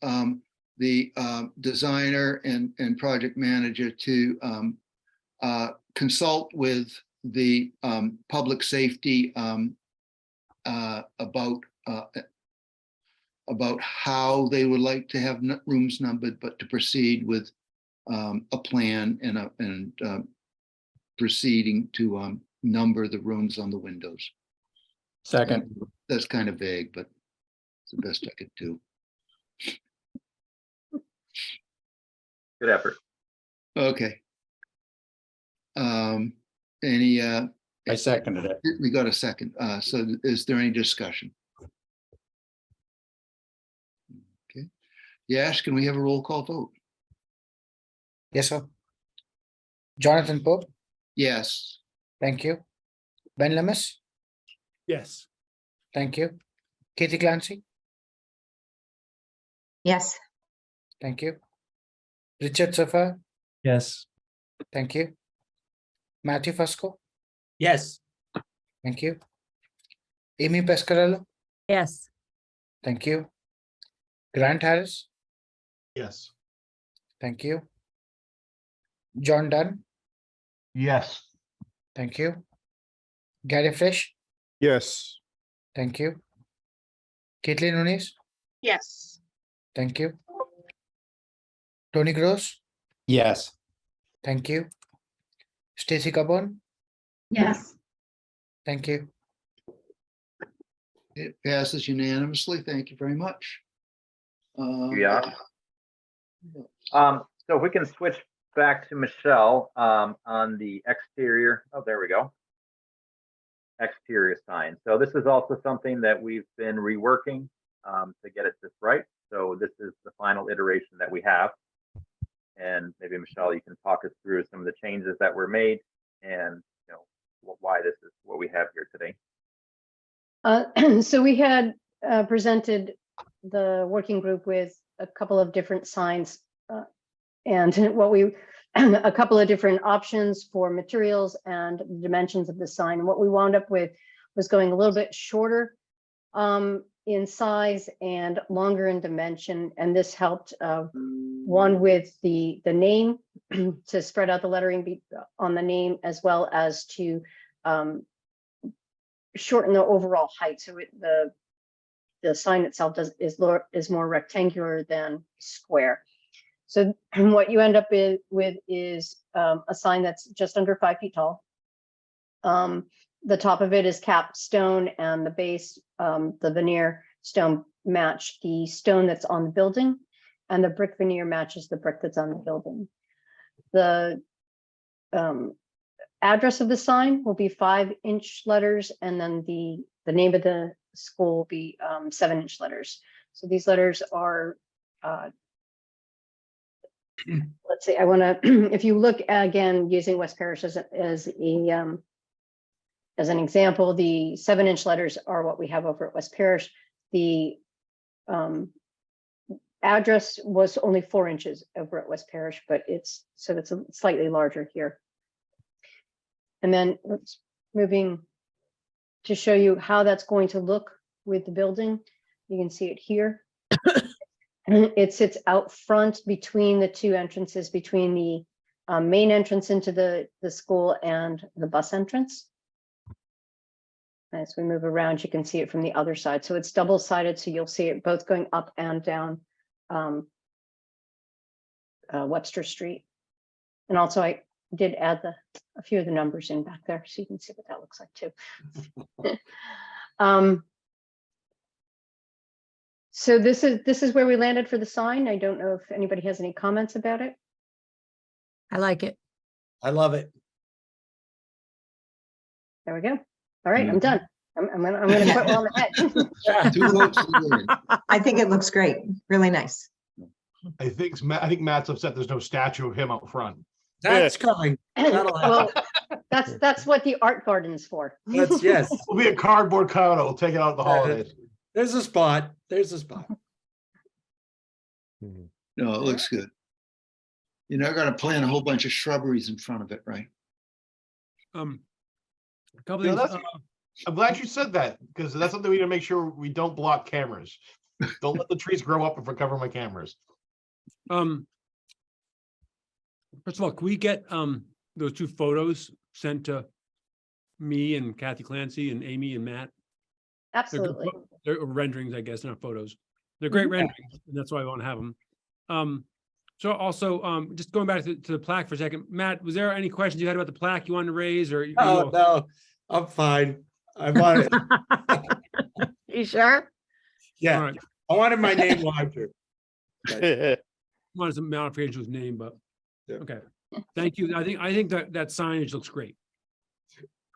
the designer and project manager to consult with the public safety about how they would like to have rooms numbered, but to proceed with a plan and proceeding to number the rooms on the windows. Second, That's kind of vague, but it's the best I could do. Good effort. Okay. I seconded it. We got a second. So is there any discussion? Okay. Yes, can we have a roll call vote? Yes, sir. Jonathan Pope, Yes. thank you. Ben Lemus, Yes. thank you. Katie Clancy, Yes, thank you. Richard Safar, Yes. thank you. Matthew Fusco, Yes. thank you. Amy Pescarello, Yes. thank you. Grant Harris, Yes. thank you. John Dunn, Yes. thank you. Gary Fish, Yes. thank you. Caitlin Nunes, Yes. thank you. Tony Gross, Yes. thank you. Stacy Carbone, Yes. thank you. It passes unanimously. Thank you very much. Yeah. So if we can switch back to Michelle, on the exterior. Oh, there we go. Exterior sign. So this is also something that we've been reworking, to get it just right. So this is the final iteration that we have. And maybe Michelle, you can talk us through some of the changes that were made and, why this is what we have here today. So we had presented the working group with a couple of different signs and a couple of different options for materials and dimensions of the sign. And what we wound up with was going a little bit shorter in size and longer in dimension. And this helped one with the name to spread out the lettering on the name, as well as to shorten the overall height. So the sign itself is more rectangular than square. So what you end up with is a sign that's just under 5 feet tall. The top of it is capped stone, and the base, the veneer stone match the stone that's on the building, and the brick veneer matches the brick that's on the building. The address of the sign will be 5-inch letters, and then the name of the school will be 7-inch letters. So these letters are let's see, I want to, if you look again, using West Parish as an example, the 7-inch letters are what we have over at West Parish. The address was only 4 inches over at West Parish, but it's slightly larger here. And then moving to show you how that's going to look with the building. You can see it here. It sits out front between the two entrances, between the main entrance into the school and the bus entrance. As we move around, you can see it from the other side. So it's double-sided, so you'll see it both going up and down Webster Street. And also I did add a few of the numbers in back there, so you can see what that looks like too. So this is where we landed for the sign. I don't know if anybody has any comments about it. I like it. I love it. There we go. All right, I'm done. I'm gonna quit while I'm ahead. 2 votes to the word. I think it looks great, really nice. I think Matt's upset there's no statue of him out front. That's coming. That'll Well, happen. that's what the art garden's for. That's, yes. It'll be a cardboard cutout. We'll take it out at the holidays. There's a spot. There's a spot. No, it looks good. You're not gonna plant a whole bunch of shrubberies in front of it, right? A couple You know, things, that's- I'm glad you said that, because that's something we need to make sure we don't block cameras. Don't let the trees grow up if we're covering my cameras. first of all, can we get those 2 photos sent to me and Kathy Clancy and Amy and Matt? Absolutely. They're renderings, I guess, not photos. They're great renderings, and that's why I want to have them. So also, just going back to the plaque for a second, Matt, was there any questions you had about the plaque you wanted to raise, or? Oh, no, I'm fine. I wanted, You sure? yeah, All right. I wanted my name larger. Wanted some modification to his name, but, Yeah. okay. Thank you. I think that signage looks great.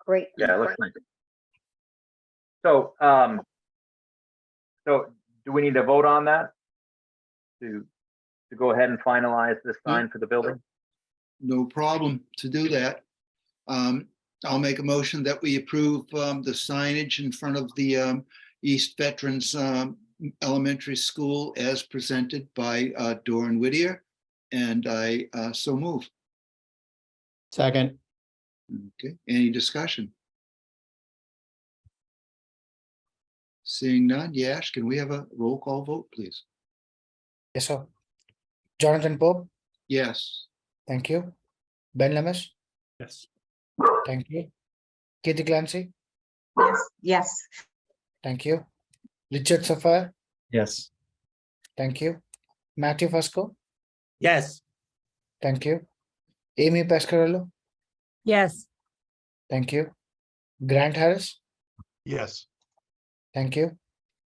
Great. Yeah, it looks nice. So, so do we need to vote on that? To go ahead and finalize this sign for the building? No problem to do that. I'll make a motion that we approve the signage in front of the East Veterans Elementary School as presented by Doran Whittier, and I so move. Second, Okay, any discussion? Seeing none, Yash, can we have a roll call vote, please? Yes, sir. Jonathan Pope, Yes. thank you. Ben Lemus, Yes. thank you. Katie Clancy, Yes. Yes. thank you. Richard Sapphire, Yes. thank you. Matthew Fusco, Yes. thank you. Amy Pascarello, Yes. thank you. Grant Harris, Yes. thank you.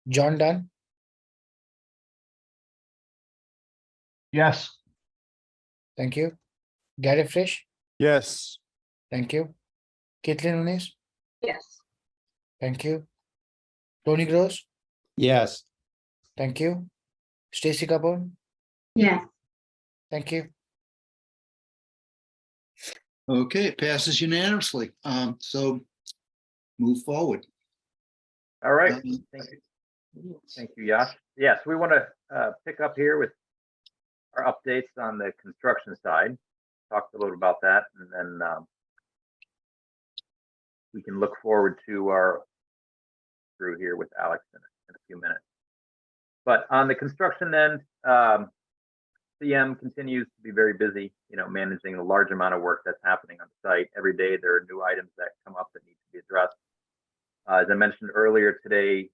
John Dunn, Yes. thank you. Gary Frisch, Yes. thank you. Caitlin Nunes, Yes. thank you. Tony Gross, yes. thank you. Stacy Capone, Yes. thank you. Okay, it passes unanimously. So move forward. All right, Um, thank you. Thank you, Yash. Yes, we want to pick up here with our updates on the construction side. Talked a little about that, and then we can look forward to our through here with Alex in a few minutes. But on the construction end, CM continues to be very busy, managing the large amount of work that's happening on the site. Every day there are new items that come up that need to be addressed. As I mentioned earlier today,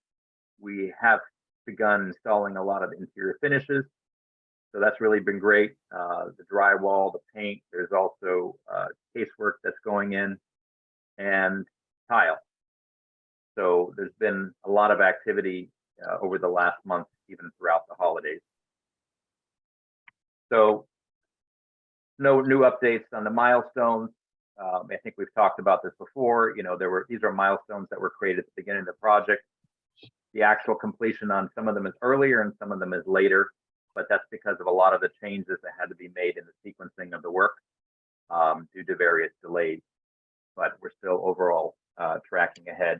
we have begun installing a lot of interior finishes. So that's really been great. The drywall, the paint, there's also casework that's going in, and tile. So there's been a lot of activity over the last month, even throughout the holidays. So no new updates on the milestones. I think we've talked about this before. These are milestones that were created at the beginning of the project. The actual completion on some of them is earlier and some of them is later. but that's because of a lot of the changes that had to be made in the sequencing of the work due to various delays. But we're still overall tracking ahead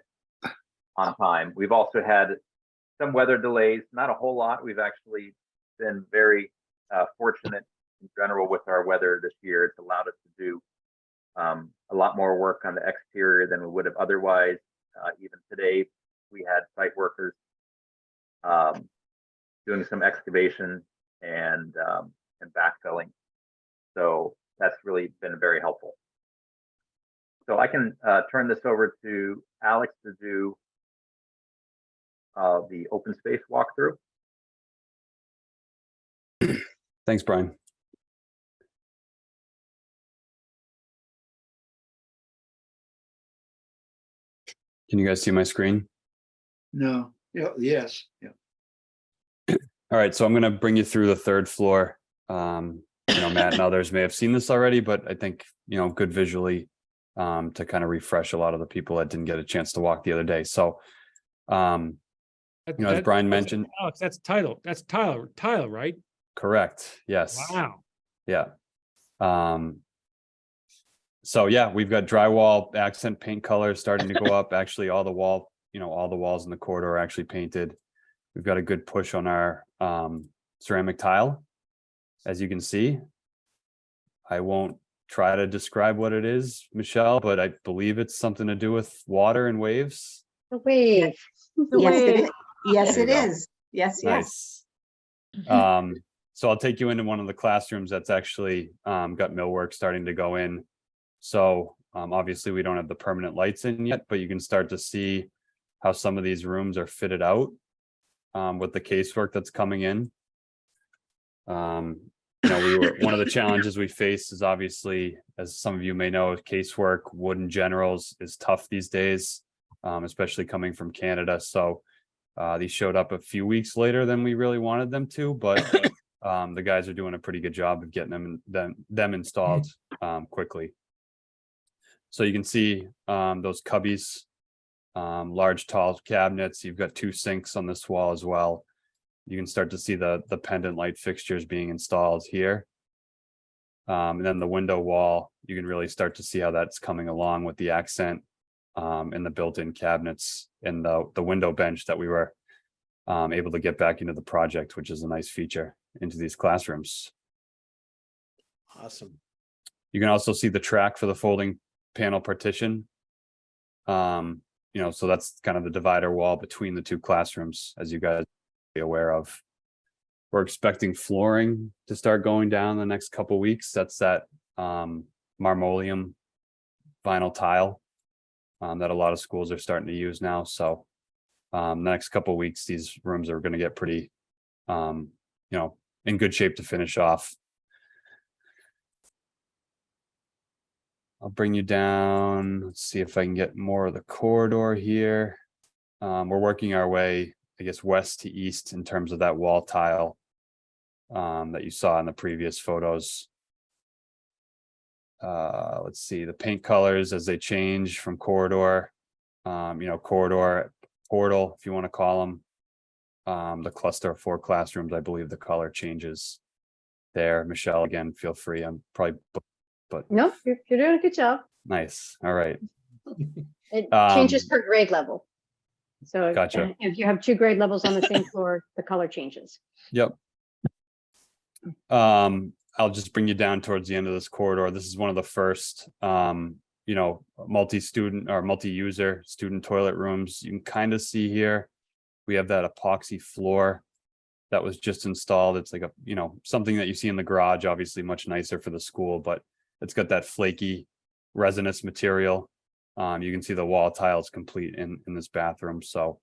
on time. We've also had some weather delays, not a whole lot. We've actually been very fortunate in general with our weather this year. It's allowed us to do a lot more work on the exterior than we would have otherwise. Even today, we had site workers doing some excavation and backfilling. So that's really been very helpful. So I can turn this over to Alex to do the open space walkthrough. Thanks, Brian. Can you guys see my screen? No, yeah, yes, yeah. All right, so I'm going to bring you through the third floor. Matt and others may have seen this already, but I think, good visually to kind of refresh a lot of the people that didn't get a chance to walk the other day. So, as Brian mentioned. Alex, that's title. That's tile, right? Correct. Yes. Wow. Yeah. So yeah, we've got drywall accent paint colors starting to go up. Actually, all the walls in the corridor are actually painted. We've got a good push on our ceramic tile. As you can see, I won't try to describe what it is, Michelle, but I believe it's something to do with water and waves. The wave. Yes, it is. Yes, There it you go. is. Yes, yes. Nice. So I'll take you into one of the classrooms that's actually got millwork starting to go in. So obviously we don't have the permanent lights in yet, but you can start to see how some of these rooms are fitted out with the casework that's coming in. One of the challenges we face is obviously, as some of you may know, casework, wood in general is tough these days, especially coming from Canada. So these showed up a few weeks later than we really wanted them to, but the guys are doing a pretty good job of getting them installed quickly. So you can see those cubbies, large tall cabinets. You've got 2 sinks on this wall as well. You can start to see the pendant light fixtures being installed here. And then the window wall, you can really start to see how that's coming along with the accent and the built-in cabinets and the window bench that we were able to get back into the project, which is a nice feature into these classrooms. Awesome. You can also see the track for the folding panel partition. So that's kind of the divider wall between the 2 classrooms, as you guys be aware of. We're expecting flooring to start going down the next couple of weeks. That's that marmoleum vinyl tile that a lot of schools are starting to use now. So the next couple of weeks, these rooms are going to get pretty, in good shape to finish off. I'll bring you down. Let's see if I can get more of the corridor here. We're working our way, I guess, west to east in terms of that wall tile that you saw in the previous photos. Let's see the paint colors as they change from corridor, corridor, portal, if you want to call them. The cluster of 4 classrooms, I believe the color changes there. Michelle, again, feel free. I'm probably, but No, you're doing a good job. nice. All right. It changes per grade level. So Gotcha. if you have 2 grade levels on the same floor, the color changes. Yep. I'll just bring you down towards the end of this corridor. This is one of the first, multi-student or multi-user student toilet rooms. You can kind of see here, we have that epoxy floor that was just installed. It's like something that you see in the garage, obviously much nicer for the school, but it's got that flaky resinous material. You can see the wall tiles complete in this bathroom. So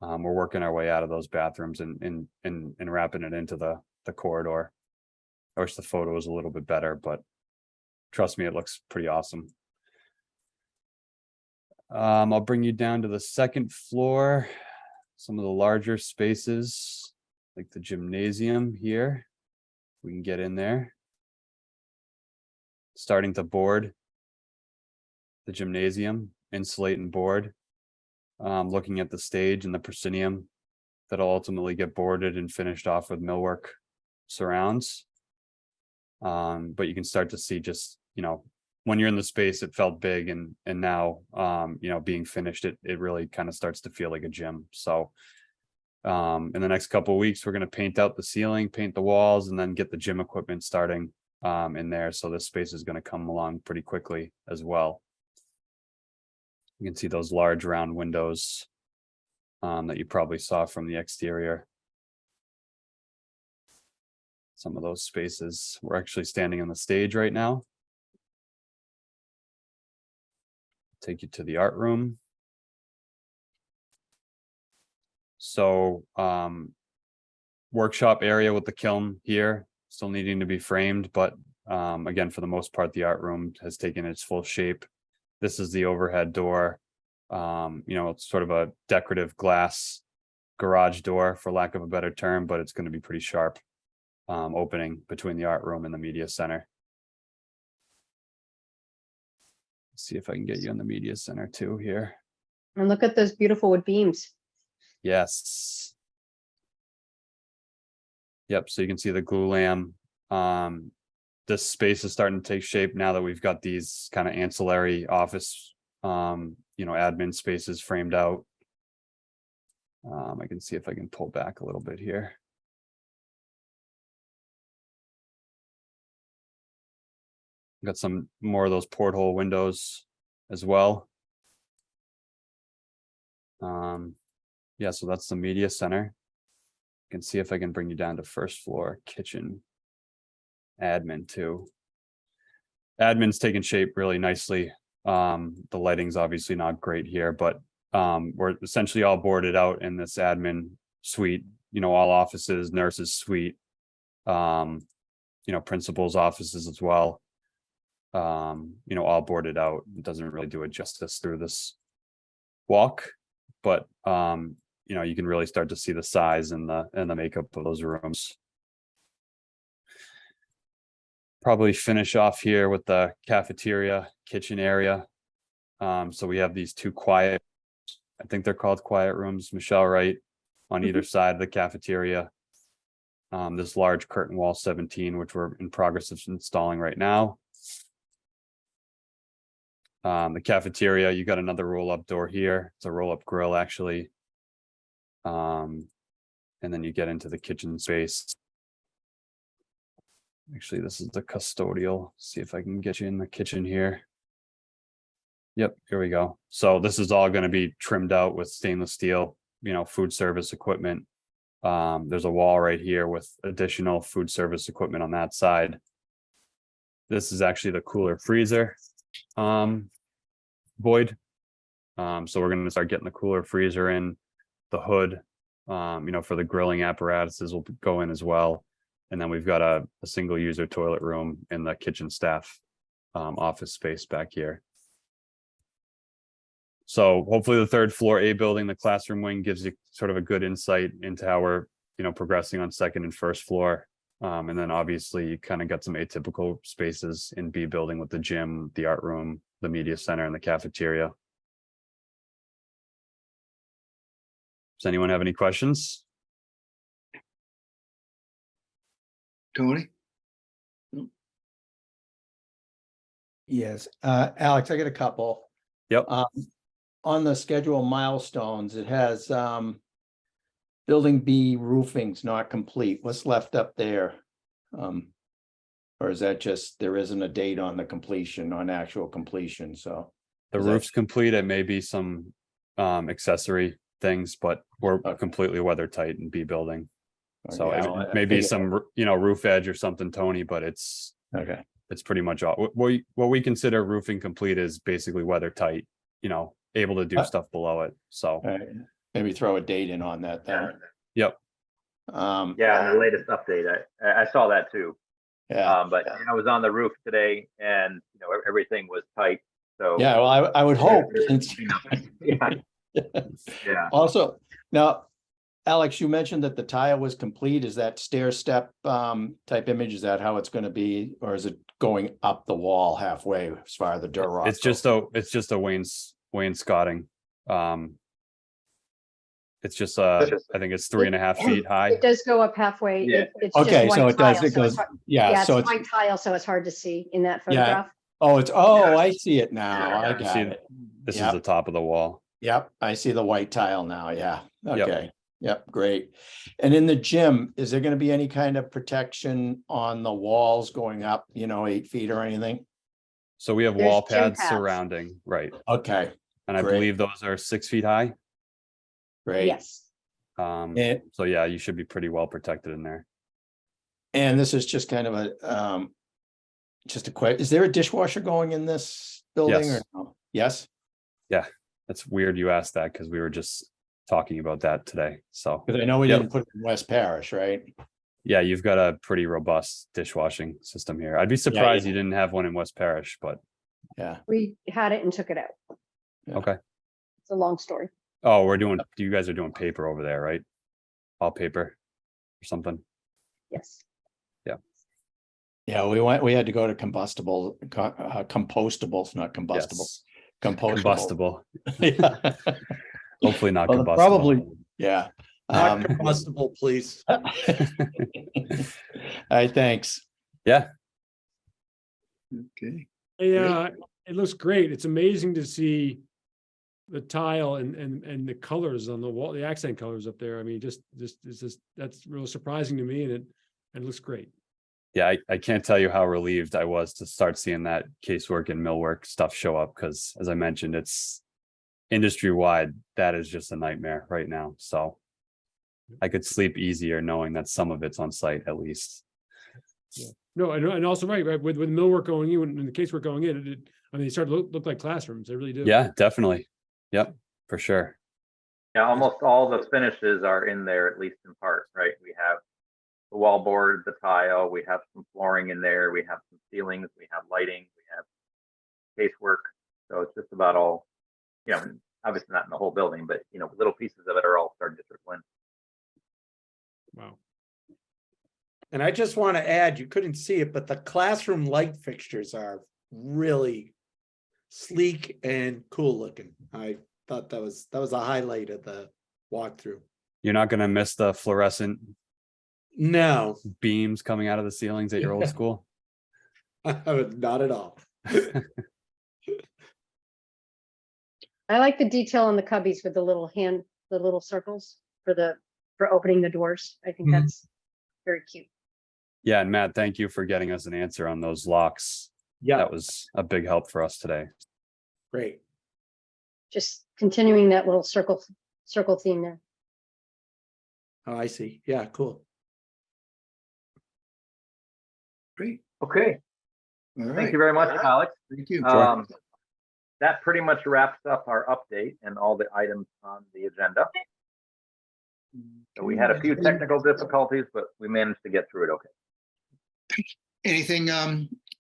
we're working our way out of those bathrooms and wrapping it into the corridor. I wish the photo was a little bit better, but trust me, it looks pretty awesome. I'll bring you down to the 2nd floor, some of the larger spaces, like the gymnasium here. We can get in there. Starting to board the gymnasium, insulate and board. Looking at the stage and the proscenium that'll ultimately get boarded and finished off with millwork surrounds. But you can start to see just, when you're in the space, it felt big, and now, being finished, it really kind of starts to feel like a gym. So in the next couple of weeks, we're going to paint out the ceiling, paint the walls, and then get the gym equipment starting in there. So this space is going to come along pretty quickly as well. You can see those large round windows that you probably saw from the exterior. Some of those spaces. We're actually standing on the stage right now. Take you to the art room. So workshop area with the kiln here, still needing to be framed, but again, for the most part, the art room has taken its full shape. This is the overhead door. It's sort of a decorative glass garage door, for lack of a better term, but it's going to be pretty sharp opening between the art room and the media center. Let's see if I can get you in the media center too here. And look at those beautiful wood beams. Yes. Yep, so you can see the glue lamb. This space is starting to take shape now that we've got these kind of ancillary office, admin spaces framed out. I can see if I can pull back a little bit here. Got some more of those porthole windows as well. Yeah, so that's the media center. You can see if I can bring you down to first floor kitchen. Admin too. Admin's taking shape really nicely. The lighting's obviously not great here, but we're essentially all boarded out in this admin suite, all offices, nurses suite, principals' offices as well. All boarded out. It doesn't really do it justice through this walk, but you can really start to see the size and the makeup of those rooms. Probably finish off here with the cafeteria kitchen area. So we have these two quiet, I think they're called quiet rooms, Michelle, right? On either side of the cafeteria. This large curtain wall 17, which we're in progress of installing right now. The cafeteria, you got another roll-up door here. It's a roll-up grill, actually. And then you get into the kitchen space. Actually, this is the custodial. See if I can get you in the kitchen here. Yep, here we go. So this is all going to be trimmed out with stainless steel, food service equipment. There's a wall right here with additional food service equipment on that side. This is actually the cooler freezer void. So we're going to start getting the cooler freezer in. The hood, for the grilling apparatuses will go in as well. And then we've got a single user toilet room in the kitchen staff office space back here. So hopefully the third floor A building, the classroom wing, gives you sort of a good insight into how we're, progressing on second and first floor. And then obviously you kind of got some atypical spaces in B building with the gym, the art room, the media center, and the cafeteria. Does anyone have any questions? Tony? Yes, Alex, I got a couple. Yep. On the schedule milestones, it has building B roofing's not complete. What's left up there? Or is that just, there isn't a date on the completion, on actual completion, so. The is that- roof's complete. It may be some accessory things, but we're completely weather tight in B building. So Okay, it may be some, roof edge or something, Tony, but it's Okay, it's pretty much all. What we consider roofing complete is basically weather tight, able to do stuff below it. So all right. Maybe throw a date in on that then. yep. Yeah, and the latest update, I saw that too. Yeah, But I was on the roof today and, everything was tight. So yeah, well, I would hope. since- yeah, yeah. Also, now, Alex, you mentioned that the tile was complete. Is that stair step type image? Is that how it's going to be, or is it going up the wall halfway as far as the Durock? It's just a wainscoting. It's just, I think it's 3.5 feet high. It does go up halfway. Yeah. It's just Okay, so white it does, tile, it so it's goes, hard- yeah, it's so it's, white tile, so it's hard to see in that Yeah. photograph. oh, I see it now. I You see, got it. this is Yep. the top of the wall. Yep, I see the white tile now, yeah, Yep. okay, yep, great. And in the gym, is there gonna be any kind of protection on the walls going up, 8 feet or anything? So we have There's wall gym pads pads. surrounding, right? Okay, And I Great. believe those are 6 feet high. great. Yes. And, So yeah, you should be pretty well protected in there. and this is just kind of a, just a quick, is there a dishwasher going in this building or Yes. no? Yes, That's weird you asked that because we were just talking about that today. So because I know we Yep. didn't put it in West Parish, right? yeah, you've got a pretty robust dishwashing system here. I'd be surprised you didn't have one in West Parish, but Yeah, We had it and took it out. Yeah. okay. It's a long story. Oh, you guys are doing paper over there, right? All paper or something? Yes. yeah, we had to go to compostables, not combustible, Yes. compostable. Combustible. Yeah. Hopefully not Well, combustible. probably, yeah. Not combustible, please. All right, thanks. Yeah, Okay. Yeah, it looks great. It's amazing to see the tile and the colors on the wall, the accent colors up there. I mean, that's real surprising to me, and it looks great. yeah, I can't tell you how relieved I was to start seeing that casework and millwork stuff show up, because as I mentioned, it's industry wide. That is just a nightmare right now. So I could sleep easier knowing that some of it's on site at least. No, and also right, with millwork going in and the casework going in, they start to look like classrooms. They really do. Yeah, definitely. Yep, for sure. Yeah, almost all the finishes are in there, at least in part, right? We have the wallboard, the tile, we have some flooring in there, we have some ceilings, we have lighting, we have casework. So it's just about all, obviously not in the whole building, but little pieces of it are all starting to trickle in. Wow. And I just want to add, you couldn't see it, but the classroom light fixtures are really sleek and cool looking. I thought that was a highlight of the walkthrough. You're not gonna miss the fluorescent No, beams coming out of the ceilings at your old Yeah. school. not at all. I like the detail on the cubbies with the little circles for opening the doors. I think Mhm. that's very cute. Yeah, and Matt, thank you for getting us an answer on those locks. Yeah, That was a big help for us today. great. Just continuing that little circle theme there. Oh, I see. Yeah, cool. Great. Okay, All right. thank you very much, Alex. Thank you. That pretty much wraps up our update and all the items on the agenda. So we had a few technical difficulties, but we managed to get through it okay. Anything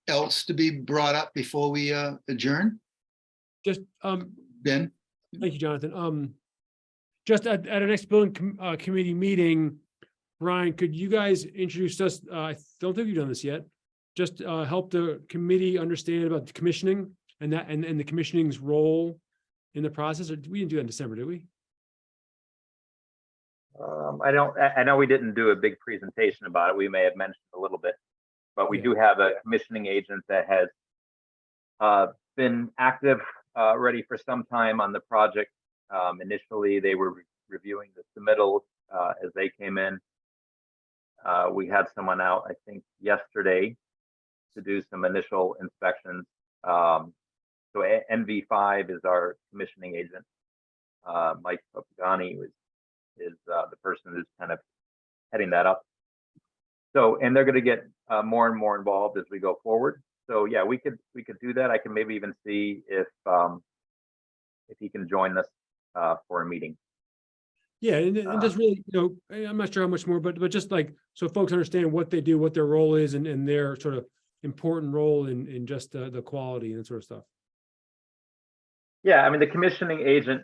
else to be brought up before we adjourn? Just, Ben? thank you, Jonathan. Just at our next building committee meeting, Brian, could you guys introduce us? I don't think you've done this yet. Just help the committee understand about the commissioning and the commissioning's role in the process. Or we didn't do that in December, did we? I know we didn't do a big presentation about it. We may have mentioned a little bit, but we Yeah. do have a commissioning agent that has been active already for some time on the project. Initially, they were reviewing the submittals as they came in. We had someone out, I think, yesterday to do some initial inspections. So NV5 is our commissioning agent. Mike Papagani is the person who's kind of heading that up. So, and they're going to get more and more involved as we go forward. So yeah, we could do that. I can maybe even see if he can join us for a meeting. Yeah, and just really, I'm not sure how much more, but just like, so folks understand what they do, what their role is and their sort of important role in just the quality and that sort of stuff. Yeah, I mean, the commissioning agent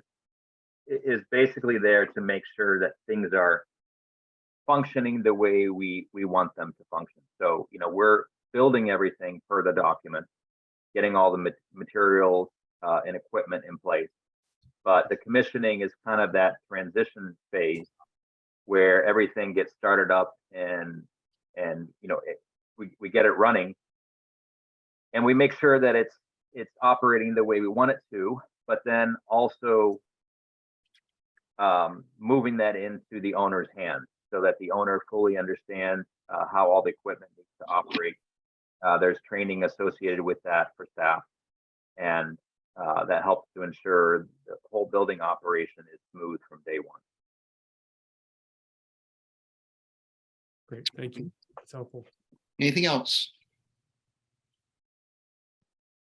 is basically there to make sure that things are functioning the way we want them to function. So, we're building everything per the document, getting all the materials and equipment in place. But the commissioning is kind of that transition phase where everything gets started up and we get it running. And we make sure that it's operating the way we want it to, but then also moving that into the owner's hands so that the owner fully understands how all the equipment needs to operate. There's training associated with that for staff, and that helps to ensure the whole building operation is smooth from day one. Great, thank you. That's helpful. Anything else?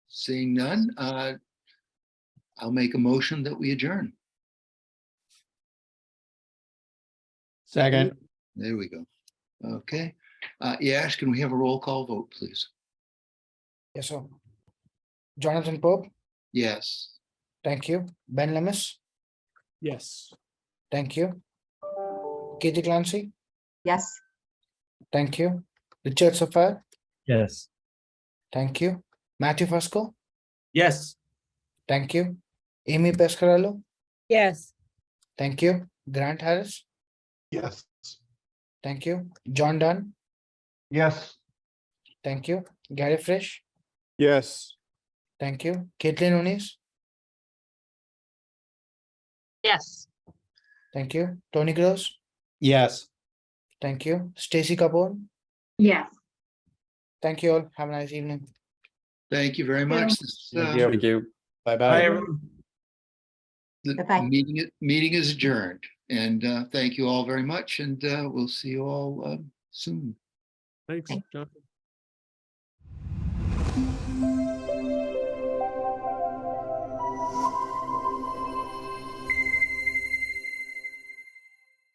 Seeing none, I'll make a motion that we adjourn. Second, There we go. Okay. Yash, can we have a roll call vote, please? Yes, sir. Jonathan Pope, Yes. thank you. Ben Lemus, Yes. thank you. Katie Clancy, Yes. thank you. Richard Safar, Yes. thank you. Matthew Fusco, Yes. thank you. Amy Pescarello, Yes. thank you. Grant Harris, Yes. thank you. John Dunn, Yes. thank you. Gary Frisch, yes. thank you. Caitlin Unis, Yes. thank you. Tony Gross, Yes. thank you. Stacy Kapoor, Yes. thank you all. Have a nice evening. Thank you very much. This, Thank you. Bye, Bye-bye. everyone. the Bye-bye. meeting is adjourned. And thank you all very much. And we'll see you all soon. Thanks, Jonathan.